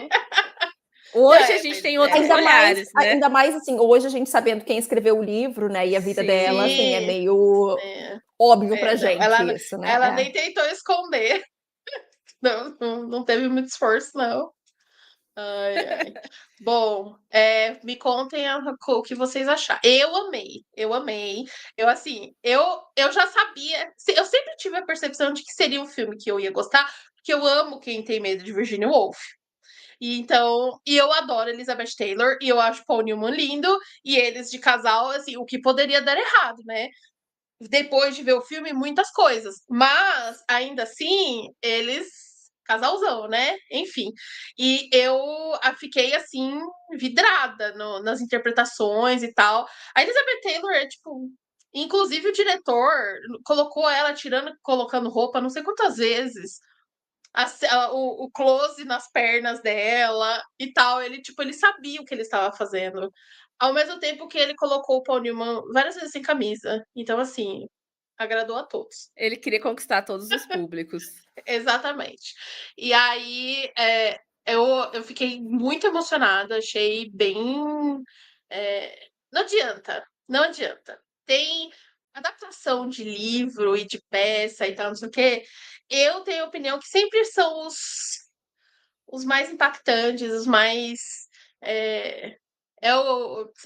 Hoje a gente tem outros olhares, né? Ainda mais, assim, hoje a gente sabendo quem escreveu o livro, né? E a vida dela, assim, é meio óbvio pra gente isso, né? Ela nem tentou esconder. Não teve muito esforço, não. Ai. Bom, me contem o que vocês acharam. Eu amei. Eu já sabia. Eu sempre tive a percepção de que seria um filme que eu ia gostar, porque eu amo Quem Tem Medo de Virginia Woolf. E eu adoro Elizabeth Taylor, e eu acho Paul Newman lindo, e eles de casal, assim, o que poderia dar errado, né? Depois de ver o filme, muitas coisas. Mas, ainda assim, eles casalzão, né? Enfim. E eu fiquei assim, vidrada nas interpretações e tal. A Elizabeth Taylor é tipo. Inclusive, o diretor colocou ela colocando roupa não sei quantas vezes. O close nas pernas dela e tal. Ele sabia o que ele estava fazendo. Ao mesmo tempo que ele colocou o Paul Newman várias vezes sem camisa. Então, assim, agradou a todos. Ele queria conquistar todos os públicos. Exatamente. E aí, eu fiquei muito emocionada, achei bem. Não adianta. Tem adaptação de livro e de peça e tal, não sei o quê. Eu tenho a opinião que sempre são os mais impactantes, os mais.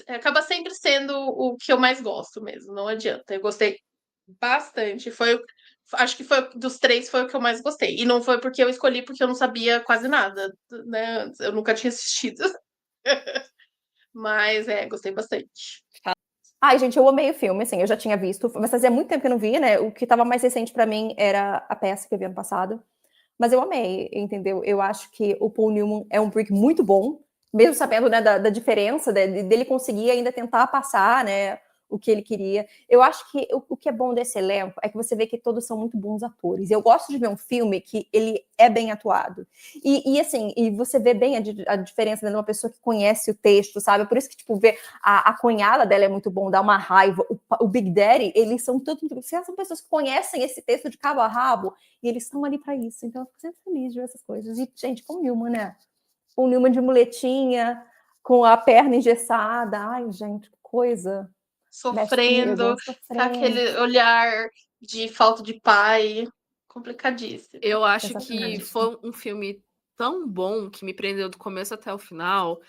Acaba sempre sendo o que eu mais gosto mesmo, não adianta. Eu gostei bastante. Acho que foi dos três foi o que eu mais gostei. E não foi porque eu escolhi, porque eu não sabia quase nada, né? Eu nunca tinha assistido. Mas gostei bastante. Ai, gente, eu amei o filme, assim, eu já tinha visto, mas fazia muito tempo que eu não via, né? O que tava mais recente pra mim era a peça que eu vi ano passado. Mas eu amei, entendeu? Eu acho que o Paul Newman é um Brick muito bom, mesmo sabendo, né, da diferença dele conseguir ainda tentar passar, né, o que ele queria. Eu acho que o que é bom desse elenco é que você vê que todos são muito bons atores. Eu gosto de ver um filme que ele é bem atuado. E assim, e você vê bem a diferença de uma pessoa que conhece o texto, sabe? Por isso que, tipo, ver a cunhada dela é muito bom, dá uma raiva. O Big Daddy, eles são são pessoas que conhecem esse texto de cabo a rabo e eles estão ali para isso. Então eu fico sempre feliz de ver essas coisas. E, gente, com o Newman, né? O Newman de muletinha, com a perna engessada. Ai, gente, que coisa. Sofrendo, com aquele olhar de falta de pai. Complicadíssimo. Eu acho que foi um filme tão bom que me prendeu do começo até o final,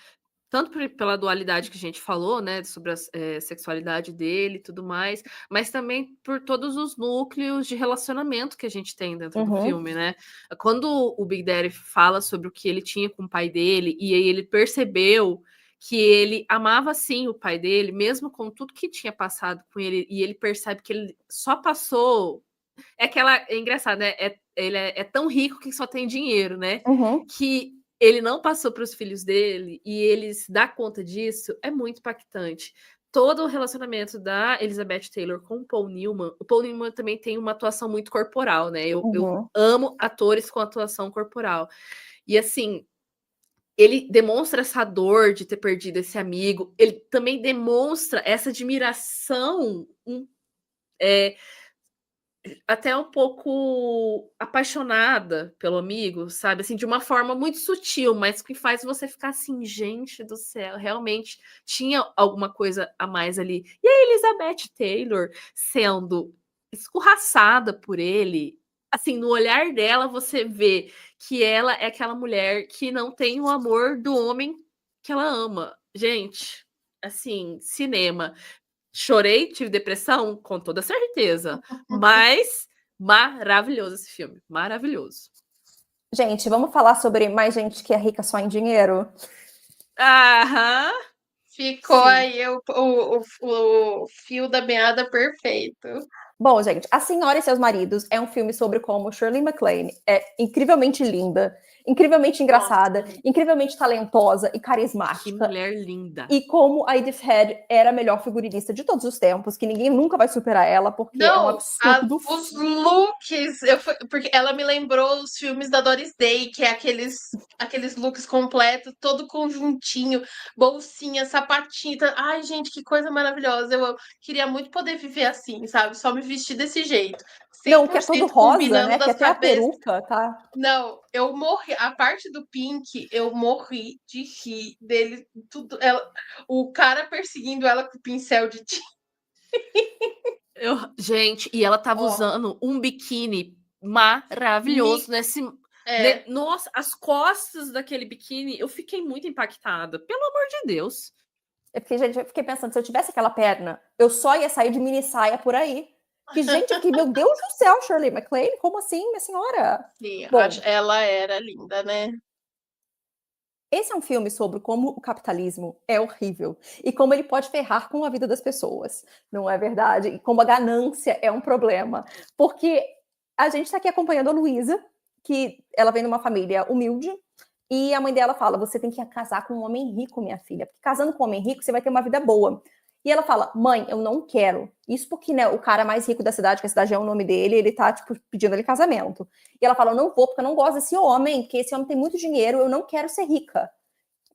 tanto pela dualidade que a gente falou, né, sobre a sexualidade dele e tudo mais, mas também por todos os núcleos de relacionamento que a gente tem dentro do filme, né? Quando o Big Daddy fala sobre o que ele tinha com o pai dele, e aí ele percebeu que ele amava sim o pai dele, mesmo com tudo que tinha passado com ele, e ele percebe que ele só passou. É engraçado, né? Ele é tão rico que só tem dinheiro, né? Que ele não passou para os filhos dele e ele se dá conta disso, é muito impactante. Todo o relacionamento da Elizabeth Taylor com o Paul Newman também tem uma atuação muito corporal, né? Eu amo atores com atuação corporal. E assim, ele demonstra essa dor de ter perdido esse amigo, ele também demonstra essa admiração, até um pouco apaixonada pelo amigo, sabe? Assim, de uma forma muito sutil, mas que faz você ficar assim, gente do céu, realmente tinha alguma coisa a mais ali. E a Elizabeth Taylor sendo escorraçada por ele, assim, no olhar dela você vê que ela é aquela mulher que não tem o amor do homem que ela ama. Gente, assim, cinema. Chorei, tive depressão, com toda certeza. Mas maravilhoso esse filme. Maravilhoso. Gente, vamos falar sobre mais gente que é rica só em dinheiro? Aham. Ficou aí o fio da meada perfeito. Bom, gente, A Senhora e Seus Maridos é um filme sobre como Shirley MacLaine é incrivelmente linda, incrivelmente engraçada, incrivelmente talentosa e carismática. Que mulher linda. E como a Edith Head era a melhor figurinista de todos os tempos, que ninguém nunca vai superar ela, porque é um absurdo. Os looks, porque ela me lembrou os filmes da Doris Day, que é aqueles looks completos, todo conjuntinho, bolsinha, sapatinho. Ai, gente, que coisa maravilhosa. Eu queria muito poder viver assim, sabe? Só me vestir desse jeito. Não, que é todo rosa, né? Que até a peruca, tá? Não, eu morri. A parte do Pink, eu morri de rir dele. Tudo, o cara perseguindo ela com o pincel de tinta. Gente, e ela tava usando um biquíni maravilhoso nossa, as costas daquele biquíni, eu fiquei muito impactada. Pelo amor de Deus. Eu fiquei pensando, se eu tivesse aquela perna, eu só ia sair de mini saia por aí. Que, gente, que, meu Deus do céu, Shirley MacLaine, como assim, minha senhora? Sim, ela era linda, né? Esse é um filme sobre como o capitalismo é horrível e como ele pode ferrar com a vida das pessoas, não é verdade? E como a ganância é um problema. Porque a gente está aqui acompanhando a Luísa, que ela vem de uma família humilde, e a mãe dela fala, você tem que casar com um homem rico, minha filha, porque casando com um homem rico você vai ter uma vida boa. E ela fala, mãe, eu não quero. Isso porque, né, o cara mais rico da cidade, que a cidade é o nome dele, ele tá, tipo, pedindo ele casamento. E ela fala, eu não vou, porque eu não gosto desse homem, porque esse homem tem muito dinheiro, eu não quero ser rica.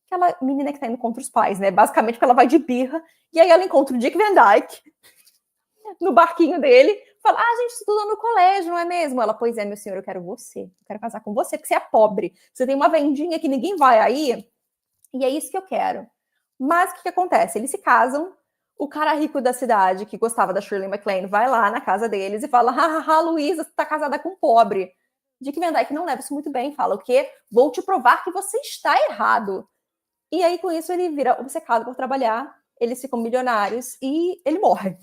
Aquela menina que tá indo contra os pais, né? Basicamente porque ela vai de birra, e aí ela encontra o Dick Van Dyke no barquinho dele, fala, a gente estudou no colégio, não é mesmo? Ela, pois é, meu senhor, eu quero você, eu quero casar com você, porque você é pobre, você tem uma vendinha que ninguém vai aí, e é isso que eu quero. Mas o que acontece? Eles se casam, o cara rico da cidade, que gostava da Shirley MacLaine, vai lá na casa deles e fala, hahaha, Luísa, você tá casada com um pobre. Dick Van Dyke não leva isso muito bem, fala o quê? Vou te provar que você está errado. E aí, com isso, ele vira obcecado por trabalhar, eles ficam milionários e ele morre.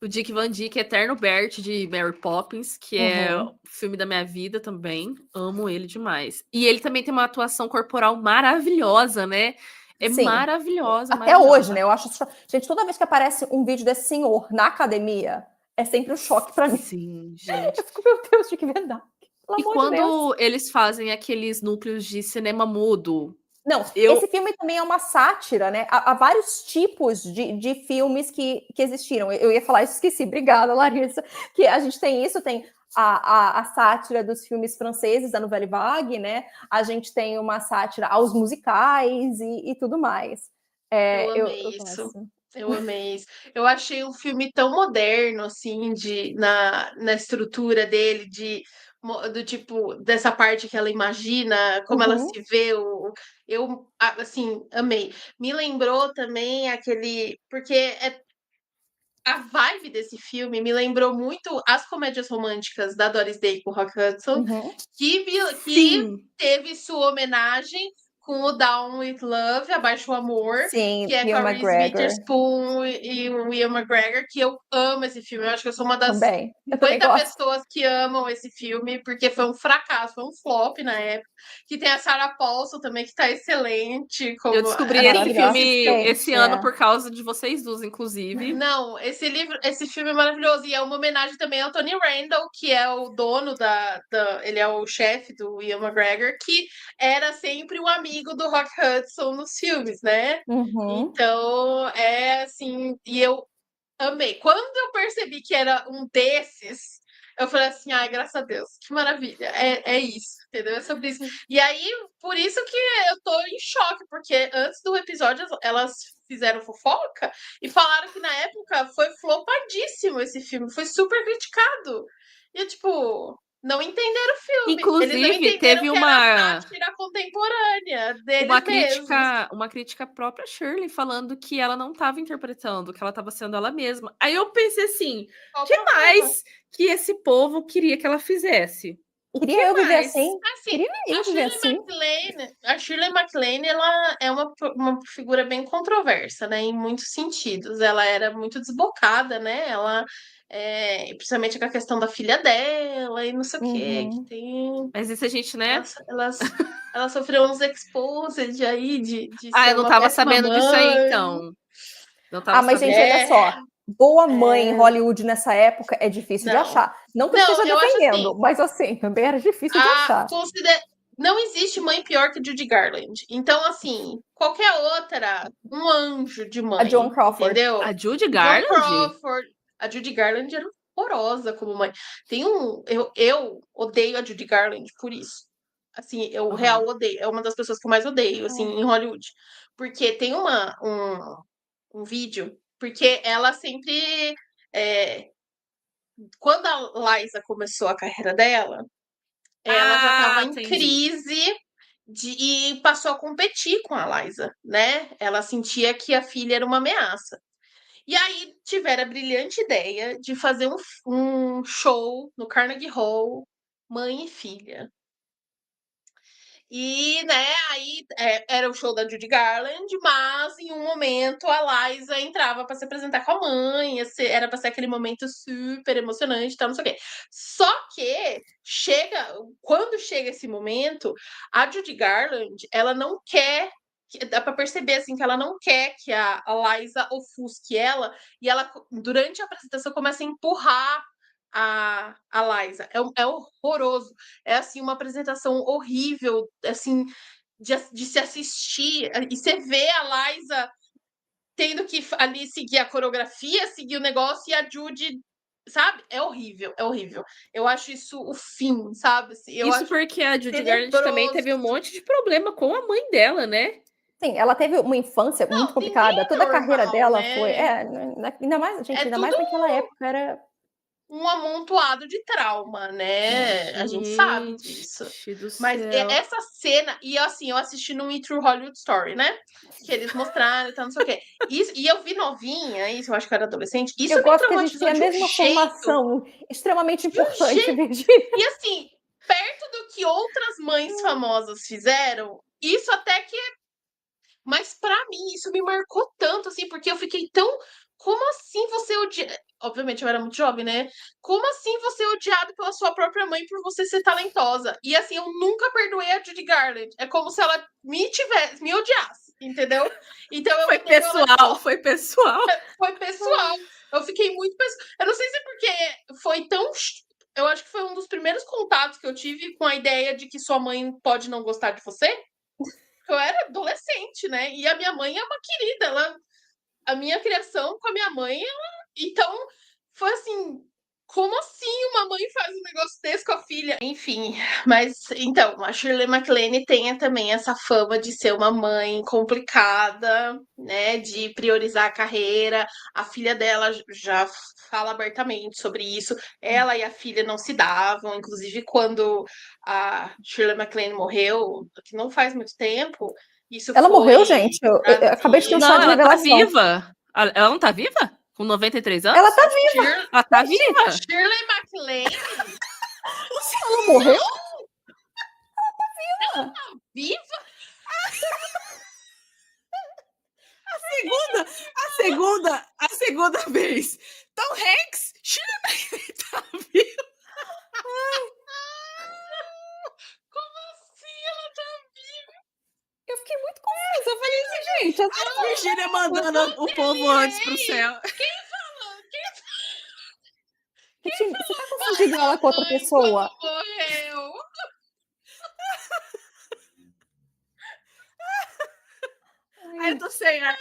O Dick Van Dyke, Eterno Bert de Mary Poppins, que é o filme da minha vida também. Amo ele demais. E ele também tem uma atuação corporal maravilhosa, né? Sim. Maravilhosa. Até hoje, né? Eu acho. Gente, toda vez que aparece um vídeo desse senhor na academia, é sempre um choque pra mim. Sim, gente. Eu fico, meu Deus, Dick Van Dyke. E quando eles fazem aqueles núcleos de cinema mudo, Não, esse filme também é uma sátira, né? Há vários tipos de filmes que existiram. Eu ia falar isso, esqueci. Obrigada, Larissa. Que a gente tem isso, tem a sátira dos filmes franceses, da Nouvelle Vague, né? A gente tem uma sátira aos musicais e tudo mais. Eu amei isso. Eu amei isso. Eu achei um filme tão moderno, assim, na estrutura dele, do tipo, dessa parte que ela imagina, como ela se vê. Eu, assim, amei. Me lembrou também porque a vibe desse filme me lembrou muito as comédias românticas da Doris Day com o Rock Hudson, que teve sua homenagem com o Down with Love, Abaixo o Amor, Sim, que é com a Reese Witherspoon e o Ian McGregor, que eu amo esse filme. Eu acho que eu sou uma das 50 pessoas que amam esse filme, porque foi um fracasso, foi um flop na época. Que tem a Sarah Paulson também, que tá excelente. Eu descobri esse filme esse ano por causa de vocês duas, inclusive. Não, esse filme é maravilhoso. E é uma homenagem também ao Tony Randall, que é o dono ele é o chefe do Ian McGregor, que era sempre um amigo do Rock Hudson nos filmes, né? Então, é assim, e eu amei. Quando eu percebi que era um desses, eu falei assim, ai, graças a Deus, que maravilha. É isso, entendeu? É sobre isso. E aí, por isso que eu tô em choque, porque antes do episódio elas fizeram fofoca e falaram que na época foi flopadíssimo esse filme, foi super criticado. E tipo, não entenderam o filme. Inclusive, eles não entenderam teve que uma era sátira contemporânea deles mesmos. Uma crítica própria Shirley falando que ela não estava interpretando, que ela estava sendo ela mesma. Aí eu pensei assim, o que mais que esse povo queria que ela fizesse? Queria eu viver assim? Queria eu viver assim. A Shirley MacLaine, ela é uma figura bem controversa, né? Em muitos sentidos. Ela era muito desbocada, né? Ela, principalmente com a questão da filha dela e não sei o quê, que tem... Mas isso a gente, né? Ela sofreu uns exposed aí de eu não tava sabendo disso aí, então. Não tava mas, gente, olha só. Boa mãe em Hollywood nessa época é difícil de achar. Não que eu esteja defendendo, assim, mas assim, também era difícil de achar. Não existe mãe pior que Judy Garland. Então, assim, qualquer outra, um anjo de mãe. A Joan Crawford. Entendeu? A Judy Garland? A Judy Garland era horrorosa como mãe. Eu odeio a Judy Garland por isso. Assim, eu real odeio. É uma das pessoas que eu mais odeio, assim, em Hollywood. Porque tem um vídeo, porque ela sempre... quando a Liza começou a carreira dela, ela já estava em crise e passou a competir com a Liza, né? Ela sentia que a filha era uma ameaça. E aí tiveram a brilhante ideia de fazer um show no Carnegie Hall, mãe e filha. E, né, aí era o show da Judy Garland, mas em um momento a Liza entrava para se apresentar com a mãe, era para ser aquele momento super emocionante, tal, não sei o quê. Só que quando chega esse momento, a Judy Garland, ela não quer, dá para perceber assim que ela não quer que a Liza ofusque ela, e ela durante a apresentação começa a empurrar a Liza. É horroroso. É assim uma apresentação horrível, assim, de se assistir. E você vê a Liza tendo que ali seguir a coreografia, seguir o negócio, e a Judy, sabe? É horrível, é horrível. Eu acho isso o fim, sabe? Isso porque a Judy Garland também teve um monte de problema com a mãe dela, né? Sim, ela teve uma infância muito complicada. Toda a carreira dela foi. Ainda mais, gente, ainda mais naquela época era um amontoado de trauma, né? A gente sabe disso. Mas essa cena, e assim, eu assisti no Me True Hollywood Story, né? Que eles mostraram e tal, não sei o quê. E eu vi novinha, isso eu acho que eu era adolescente. Isso eu gosto que a gente tem a mesma formação extremamente importante, Virgínia. E assim, perto do que outras mães famosas fizeram, isso até que mas pra mim, isso me marcou tanto, assim, porque eu fiquei tão... Como assim você odiar... Obviamente, eu era muito jovem, né? Como assim você é odiado pela sua própria mãe por você ser talentosa? E assim, eu nunca perdoei a Judy Garland. É como se ela me odiasse, entendeu? Então foi pessoal. Foi pessoal. Eu fiquei muito pessoal. Eu não sei se é porque foi tão... Eu acho que foi um dos primeiros contatos que eu tive com a ideia de que sua mãe pode não gostar de você. porque eu era adolescente, né? E a minha mãe é uma querida, a minha criação com a minha mãe, então foi assim, como assim uma mãe faz um negócio desse com a filha? Enfim, mas então, a Shirley MacLaine tem também essa fama de ser uma mãe complicada, né? De priorizar a carreira. A filha dela já fala abertamente sobre isso. Ela e a filha não se davam, inclusive quando a Shirley MacLaine morreu, que não faz muito tempo. Isso Ela morreu, foi gente? Eu acabei de ter um chá Não, de ela tá revelação. viva. Ela não tá viva? Com 93 anos? Ela tá viva! Ela tá viva. Shirley MacLaine Ela morreu? viva? A segunda vez. Tom Hanks, Shirley MacLaine tá viva. Como assim ela tá viva? Eu fiquei muito confusa. Eu falei assim, gente, A Virgínia mandando o povo antes pro céu. Quem falou? você tá confundindo ela com outra Mãe, pessoa? quando morreu? Ai, eu tô sem ar.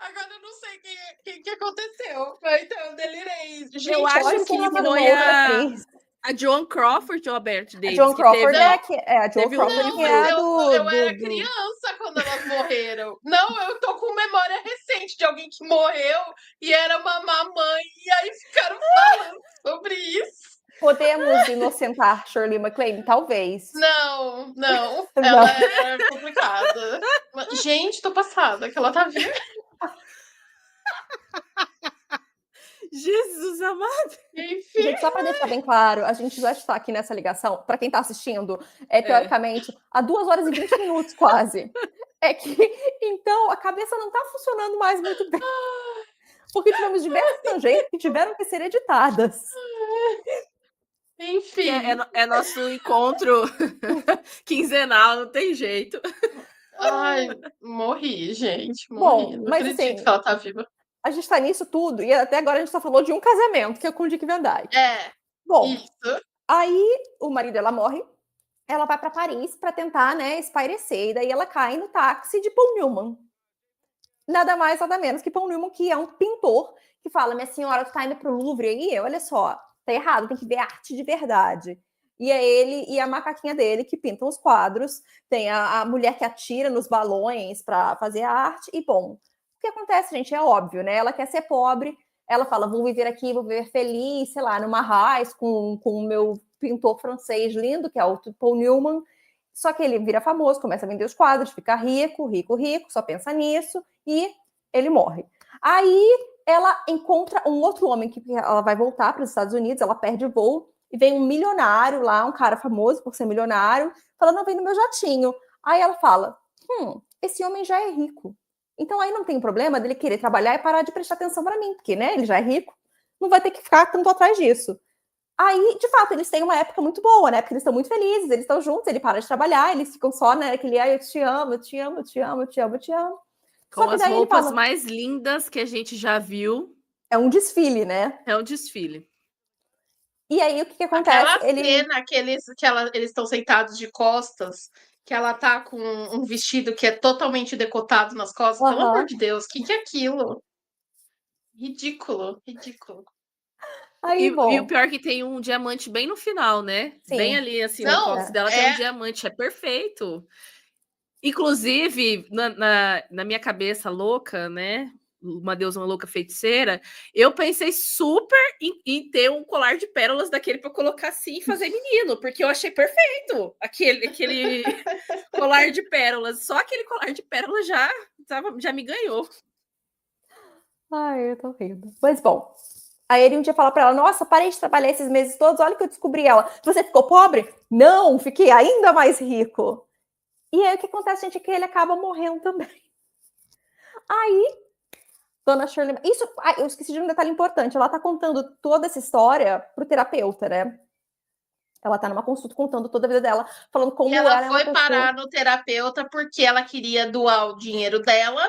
Agora eu não sei quem que aconteceu. Então eu delirei. Gente, Eu acho Pode que ser uma foi outra atriz. a Joan Crawford ou a Bette A Davis. Joan que Crawford teve... a Joan teve um Crawford não, que é mas a do... eu era criança quando elas morreram. Não, eu tô com memória recente de alguém que morreu e era uma mamãe. E aí ficaram falando sobre isso. Podemos inocentar Shirley MacLaine? Talvez. Não. Não. Ela é complicada. Gente, tô passada que ela tá viva. Jesus amado. Enfim. Gente, só para deixar bem claro, a gente já está aqui nessa ligação, para quem está assistindo, teoricamente, há 2 horas e 20 minutos quase. É que, então, a cabeça não está funcionando mais muito bem. Porque tivemos diversas tangentes que tiveram que ser editadas. Enfim. É nosso encontro quinzenal, não tem jeito. Ai, morri, gente. Morri. Bom, Não mas acredito assim, que ela tá viva. a gente está nisso tudo, e até agora a gente só falou de um casamento, que é com o Dick Van Dyke. Bom, Isso. aí o marido dela morre, ela vai para Paris para tentar, né, espairecer, e daí ela cai no táxi de Paul Newman. Nada mais, nada menos que Paul Newman, que é um pintor, que fala, minha senhora, tu tá indo pro Louvre aí? Olha só, tá errado, tem que ver arte de verdade. E é ele e a macaquinha dele que pintam os quadros, tem a mulher que atira nos balões para fazer a arte, e bom, o que acontece, gente, é óbvio, né? Ela quer ser pobre, ela fala, vou viver aqui, vou viver feliz, sei lá, numa raiz com o meu pintor francês lindo, que é o Paul Newman, só que ele vira famoso, começa a vender os quadros, fica rico, só pensa nisso, e ele morre. Aí ela encontra um outro homem que ela vai voltar para os Estados Unidos, ela perde o voo, e vem um milionário lá, um cara famoso por ser milionário, falando, não, vem no meu jatinho. Aí ela fala, esse homem já é rico. Então aí não tem problema dele querer trabalhar e parar de prestar atenção para mim, porque, né, ele já é rico, não vai ter que ficar tanto atrás disso. Aí, de fato, eles têm uma época muito boa, né? Porque eles estão muito felizes, eles estão juntos, ele para de trabalhar, eles ficam só, né? Aquele, eu te amo, eu te amo, eu te amo, eu te amo, eu te amo. Com as roupas mais lindas que a gente já viu. É um desfile, né? É um desfile. E aí, o que acontece? Aquela cena que eles estão sentados de costas, que ela tá com um vestido que é totalmente decotado nas costas. Pelo amor de Deus, o que é aquilo? Ridículo. Aí, e o pior é que tem um diamante bem no final, né? Sim. Bem ali, assim, no costas dela tem um diamante. É perfeito. Inclusive, na minha cabeça louca, né? Uma deusa, uma louca feiticeira, eu pensei super em ter um colar de pérolas daquele para colocar assim e fazer menino, porque eu achei perfeito aquele colar de pérolas. Só aquele colar de pérolas já me ganhou. Ai, eu tô rindo. Mas bom, aí ele um dia fala pra ela, nossa, parei de trabalhar esses meses todos, olha o que eu descobri. Ela, você ficou pobre? Não, fiquei ainda mais rico. E aí o que acontece, gente, é que ele acaba morrendo também. Aí, Dona Shirley... eu esqueci de um detalhe importante. Ela tá contando toda essa história pro terapeuta, né? Ela tá numa consulta contando toda a vida dela, falando como ela foi parar no terapeuta porque ela queria doar o dinheiro dela,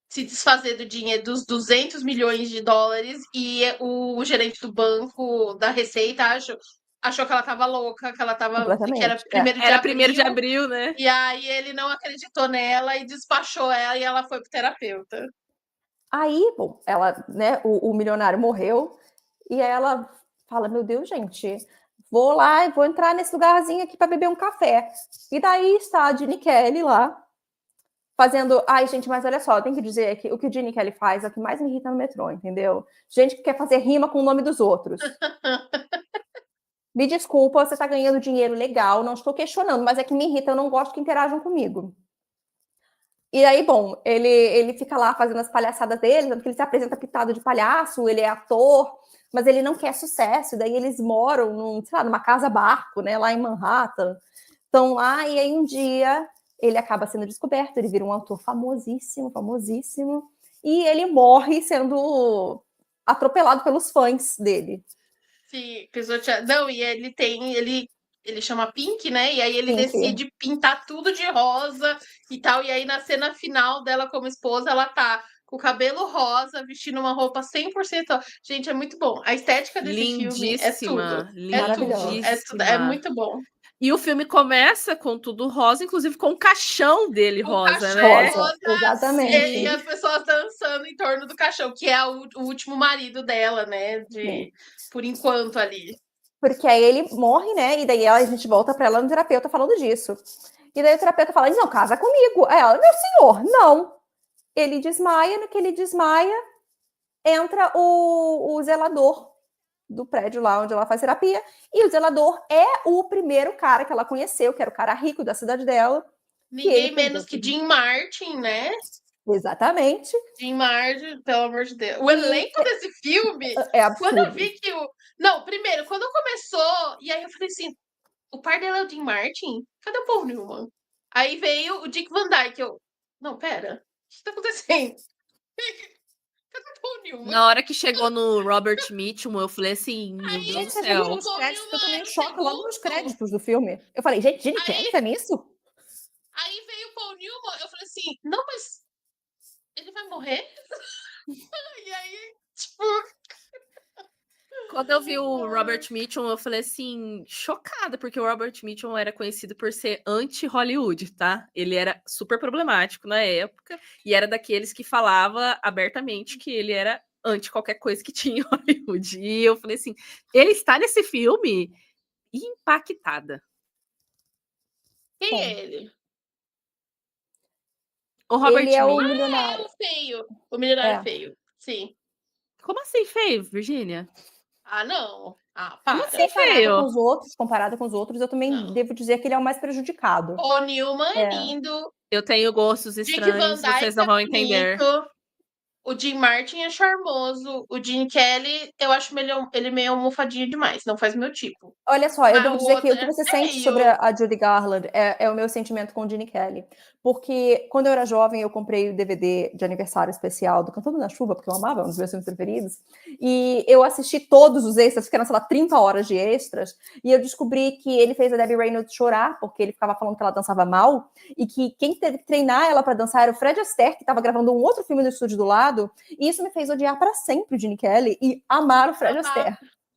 se desfazer do dinheiro dos 200 milhões de dólares, e o gerente do banco, da Receita, acho, achou que ela tava louca, que ela tava. Que era Completamente. primeiro de Era abril. 1º de abril, né? E aí ele não acreditou nela e despachou ela e ela foi pro terapeuta. Aí, bom, ela, né, o milionário morreu e ela fala: Meu Deus, gente, vou lá e vou entrar nesse lugarzinho aqui para beber um café. E daí está a Gene Kelly lá fazendo. Ai, gente, mas olha só, tem que dizer que o que o Gene Kelly faz é o que mais me irrita no metrô, entendeu? Gente que quer fazer rima com o nome dos outros. Me desculpa, você está ganhando dinheiro legal, não estou questionando, mas é que me irrita, eu não gosto que interajam comigo. E aí, bom, ele fica lá fazendo as palhaçadas dele, tanto que ele se apresenta pitado de palhaço, ele é ator, mas ele não quer sucesso. Daí eles moram numa casa-barco, né, lá em Manhattan. Estão lá e aí um dia ele acaba sendo descoberto, ele vira um ator famosíssimo, famosíssimo, e ele morre sendo atropelado pelos fãs dele. Sim, pisoteado. Não, e ele chama Pink, né? E aí ele Pink. decide pintar tudo de rosa e tal. E aí na cena final dela como esposa, ela tá com o cabelo rosa, vestindo uma roupa 100%. Gente, é muito bom. A estética desse filme é tudo. Lindíssima, É tudo. É tudo. É muito bom. E o filme começa com tudo rosa, inclusive com o caixão dele O rosa, caixão né? Rosa, exatamente. E as pessoas dançando em torno do caixão, que é o último marido dela, né? Sim. Por enquanto ali. Porque aí ele morre, né? E daí a gente volta para ela no terapeuta falando disso. E daí o terapeuta fala: não, casa comigo. Aí ela: meu senhor, não. Ele desmaia, no que ele desmaia, entra o zelador do prédio lá onde ela faz terapia. E o zelador é o primeiro cara que ela conheceu, que era o cara rico da cidade dela. Ninguém menos que Dean Martin, né? Exatamente. Dean Martin, pelo amor de Deus. O elenco desse filme, é absurdo. quando eu vi que o. Não, primeiro, quando começou, e aí eu falei assim: o par dela é o Dean Martin? Cadê o Paul Newman? Aí veio o Dick Van Dyke. Eu. Não, pera. O que tá acontecendo? Cadê o Paul Newman? Na hora que chegou no Robert Mitchum, eu falei assim: meu Deus do céu. Nos créditos, eu tomei um choque logo nos créditos do filme. Eu falei: gente, Gene Kelly tá nisso? Aí veio o Paul Newman, eu falei assim: não, mas. Ele vai morrer? E aí, tipo. Quando eu vi o Robert Mitchum, eu falei assim, chocada, porque o Robert Mitchum era conhecido por ser anti-Hollywood, tá? Ele era super problemático na época e era daqueles que falava abertamente que ele era anti qualquer coisa que tinha em Hollywood. E eu falei assim, ele está nesse filme impactada. Quem é ele? O Robert Ele é o Mitchum. milionário. É o feio. O milionário feio. Sim. Como assim feio, Virgínia? Ah, não. Ah, Como para. assim feio? Comparado com os outros, eu também devo dizer que ele é o mais prejudicado. O Newman é lindo. Eu tenho gostos Dick Van estranhos, Dyke vocês não é vão entender. bonito. O Dean Martin é charmoso. O Gene Kelly, eu acho ele meio almofadinho demais. Não faz meu tipo. Olha só, eu Mas devo o dizer que outro o que é você sente feio. sobre a Judy Garland é o meu sentimento com o Gene Kelly. Porque quando eu era jovem, eu comprei o DVD de aniversário especial do Cantando na Chuva, porque eu amava, um dos meus filmes preferidos. E eu assisti todos os extras, que eram, sei lá, 30 horas de extras. E eu descobri que ele fez a Debbie Reynolds chorar, porque ele ficava falando que ela dançava mal. E que quem teve que treinar ela para dançar era o Fred Astaire, que estava gravando um outro filme no estúdio do lado. E isso me fez odiar para sempre o Gene Kelly e amar o Fred Astaire.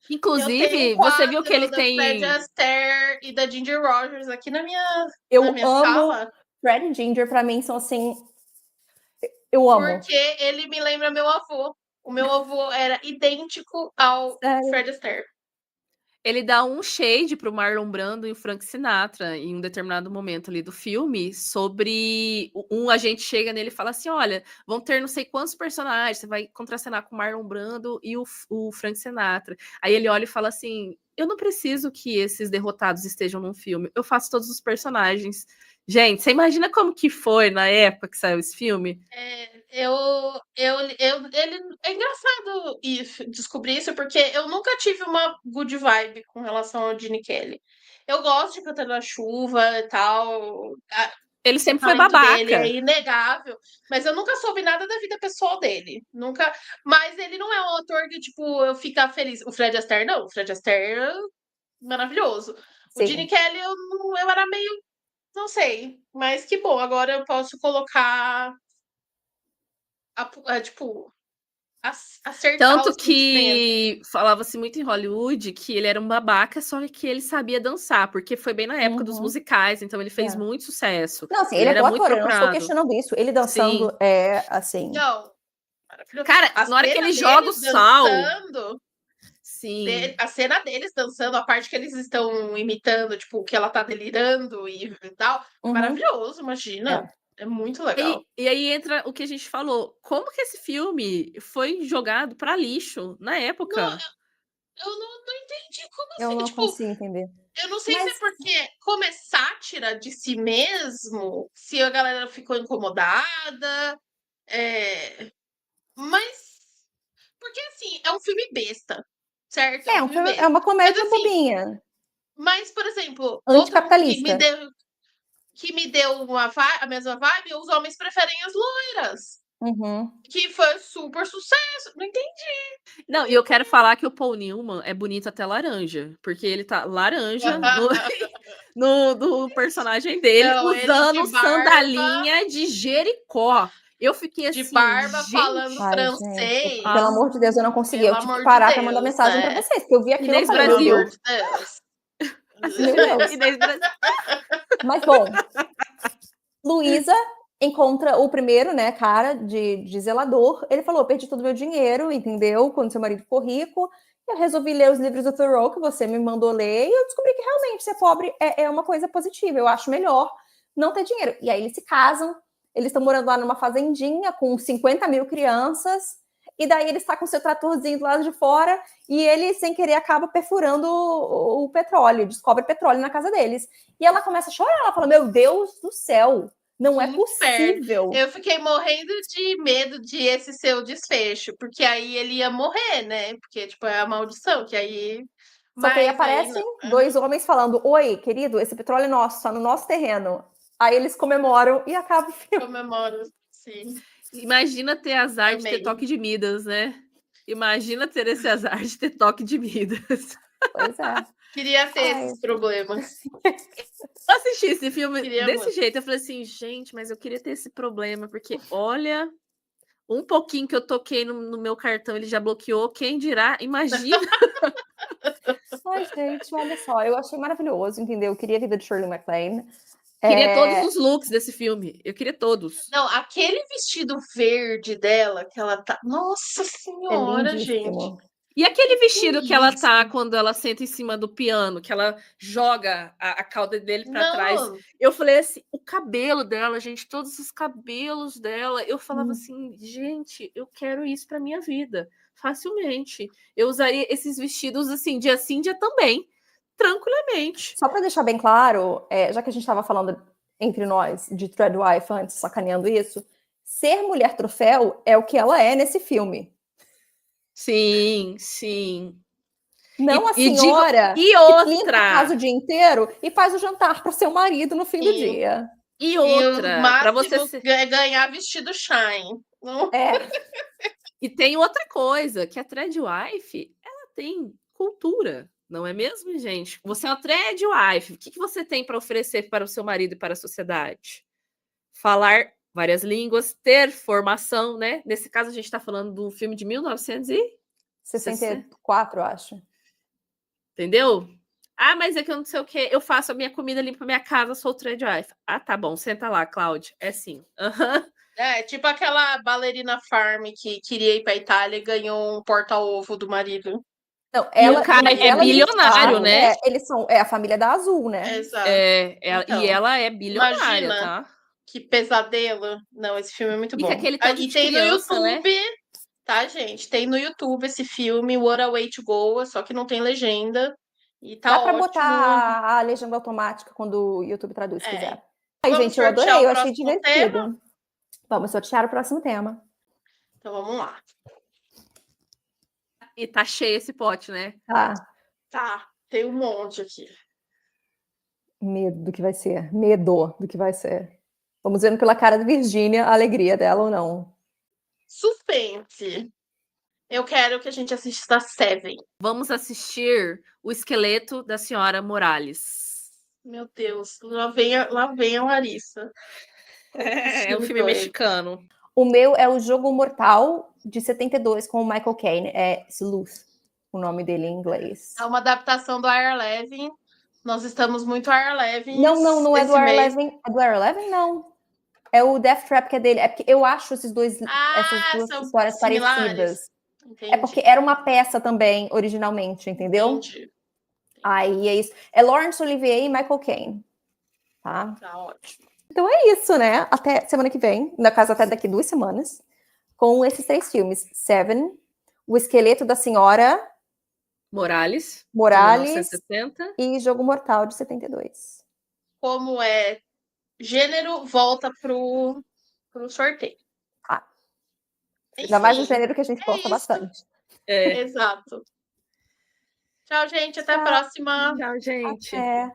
Inclusive, você viu que ele da tem. Fred Astaire e da Ginger Rogers aqui na minha amo sala. Fred e Ginger, pra mim, são assim. Eu amo. Porque ele me lembra meu avô. O meu avô era idêntico ao Fred Astaire. Ele dá um shade pro Marlon Brando e o Frank Sinatra em um determinado momento ali do filme sobre um agente chega nele e fala assim, olha, vão ter não sei quantos personagens, você vai contracenar com o Marlon Brando e o Frank Sinatra. Aí ele olha e fala assim, eu não preciso que esses derrotados estejam num filme, eu faço todos os personagens. Gente, você imagina como que foi na época que saiu esse filme? Ele é engraçado descobrir isso, porque eu nunca tive uma good vibe com relação ao Gene Kelly. Eu gosto de Cantando na Chuva e tal. Ele sempre foi talento dele babaca. é inegável, mas eu nunca soube nada da vida pessoal dele. Nunca. Mas ele não é um autor que, tipo, eu ficar feliz. O Fred Astaire, não. O Fred Astaire é maravilhoso. Sim. O Gene Kelly, eu era meio. Não sei. Mas que bom, agora eu posso colocar. Tipo. acertar Tanto os sentimentos. que falava-se muito em Hollywood que ele era um babaca, só que ele sabia dançar, porque foi bem na época dos Uhum. musicais, então ele fez É. muito sucesso. Não, assim, Ele ele é era bom muito ator, eu não estou procurado. questionando isso. Ele dançando Sim. é, assim... Não, maravilhoso. Cara, A na hora que cena ele joga o deles sal. dançando, Sim. a cena deles dançando, a parte que eles estão imitando, tipo, que ela tá delirando e tal, Uhum. maravilhoso, imagina. É muito legal. E aí entra o que a gente falou. Como que esse filme foi jogado pra lixo na época? Eu não entendi como Eu assim. não Tipo, consigo entender. eu não sei se é Mas porque, como é sátira de si mesmo, se a galera ficou incomodada. Mas. Porque, assim, é um filme besta, certo? É um filme é besta. uma Mas, comédia assim, bobinha, por exemplo, outro anticapitalista. que me deu a mesma vibe, os homens preferem as loiras. Uhum. Que foi super sucesso. Não entendi. Não, e eu quero falar que o Paul Newman é bonito até laranja, porque ele tá laranja no personagem dele, Não, ele usando sandalinha de Jericó. Eu fiquei de assim, barba, falando gente. Ai, gente, francês. pelo amor de Deus, eu não consegui. Pelo Eu tive que amor de parar para mandar Deus, mensagem para vocês, porque eu vi aquilo e Inês falei, Pelo meu Brasil. amor Deus, de Deus. meu Deus. Inês Brasil. Mas bom, Luísa encontra o primeiro, né, cara de zelador. Ele falou: perdi todo o meu dinheiro, entendeu? Quando seu marido ficou rico. Eu resolvi ler os livros do Thoreau que você me mandou ler e eu descobri que realmente ser pobre é uma coisa positiva. Eu acho melhor não ter dinheiro. E aí eles se casam, eles estão morando lá numa fazendinha com 50 mil crianças. E daí ele está com seu tratorzinho do lado de fora e ele, sem querer, acaba perfurando o petróleo, descobre petróleo na casa deles. E ela começa a chorar, ela fala: meu Deus do céu, não é possível. Eu fiquei morrendo de medo de esse seu desfecho, porque aí ele ia morrer, né? Porque, tipo, é a maldição, que aí. Só que aí Mas aí aparecem não. dois homens falando: oi, querido, esse petróleo é nosso, tá no nosso terreno. Aí eles comemoram e acaba o filme. Comemoro, sim. Imagina ter azar de ter Amei. toque de Midas, né? Imagina ter esse azar de ter toque de Midas. Pois é. Queria ter Ai. esses problemas. Eu assisti esse filme Queria desse muito. jeito. Eu falei assim, gente, mas eu queria ter esse problema, porque olha, um pouquinho que eu toquei no meu cartão, ele já bloqueou. Quem dirá? Imagina. Ai, gente, olha só, eu achei maravilhoso, entendeu? Eu queria a vida de Shirley MacLaine. Queria todos os looks desse filme. Eu queria todos. Não, aquele vestido verde dela, que ela tá. Nossa É Senhora, gente. lindíssimo. E aquele vestido que ela tá Belíssimo. quando ela senta em cima do piano, que ela joga a cauda dele pra trás. Não, Eu falei assim, o cabelo dela, gente, todos os cabelos dela. Eu falava assim, gente, eu quero isso pra minha vida, facilmente. Eu usaria esses vestidos assim, dia sim, dia também, tranquilamente. Só para deixar bem claro, já que a gente estava falando entre nós de Threadwife antes, sacaneando isso, ser mulher troféu é o que ela é nesse filme. Sim, sim. Não a E digo, senhora e que limpa a casa outra, o dia inteiro e faz o jantar para seu marido no fim do sim. dia. e E o outra, para você máximo ser... é ganhar vestido shine. Não. É, E tem outra coisa, que a Threadwife, ela tem cultura, não é mesmo, gente? Você é uma Threadwife, o que você tem para oferecer para o seu marido e para a sociedade? Falar várias línguas, ter formação, né? Nesse caso, a gente está falando de um filme de 1960, 64, acho. entendeu? Ah, mas é que eu não sei o quê, eu faço a minha comida, limpo a minha casa, sou Threadwife. Ah, tá bom, senta lá, Cláudia. É sim. Aham. É, tipo aquela bailarina farm que queria ir pra Itália e ganhou um porta-ovo do marido. Não, E o ela, cara mas é ela e o bilionário, Gustavo, né? eles são a família da Azul, né? Exato. E Então, ela é bilionária, imagina tá? que pesadelo. Não, esse filme é muito E com bom. aquele Ah, tanto e de tem no criança, né? YouTube, tá, gente? Tem no YouTube esse filme, What a Way to Go, só que não tem legenda. E Dá tá para botar ótimo. a legenda automática quando o YouTube traduz, se É. quiser. Ai, Vamos gente, eu sortear adorei, o eu achei próximo tema? divertido. Vamos sortear o próximo tema. Então vamos lá. E tá cheio esse pote, né? Tá. Tá, tem um monte aqui. Medo do que vai ser. Medo do que vai ser. Vamos vendo pela cara de Virgínia a alegria dela ou não. Suspense. Eu quero que a gente assista Seven. Vamos assistir O Esqueleto da Senhora Morales. Meu Deus, lá vem a Larissa. É um filme mexicano. O meu é o Jogo Mortal, de 72 com o Michael Caine. É Sleuth, o nome dele em inglês. É uma adaptação do Ayer Levin. Nós estamos muito Ayer Levin. Não é do Ayer Levin. É do Ayer Levin? Não. É o Death Trap que é dele. É porque eu acho essas duas histórias parecidas. Entendi. É porque era uma peça também, originalmente, entendeu? Entendi. Aí é isso. É Laurence Olivier e Michael Caine. Tá? Tá ótimo. Então é isso, né? Até semana que vem. Na casa, até daqui 2 semanas. Com esses 3 filmes. Seven, O Esqueleto da Senhora Morales, de Morales 1960. e Jogo Mortal, de 72. Como é gênero, volta pro sorteio. Ah. Enfim, Ainda mais um gênero que a gente gosta isso. bastante. É. Exato. Tchau, gente. Até a Tchau. próxima. Tchau, gente. Até.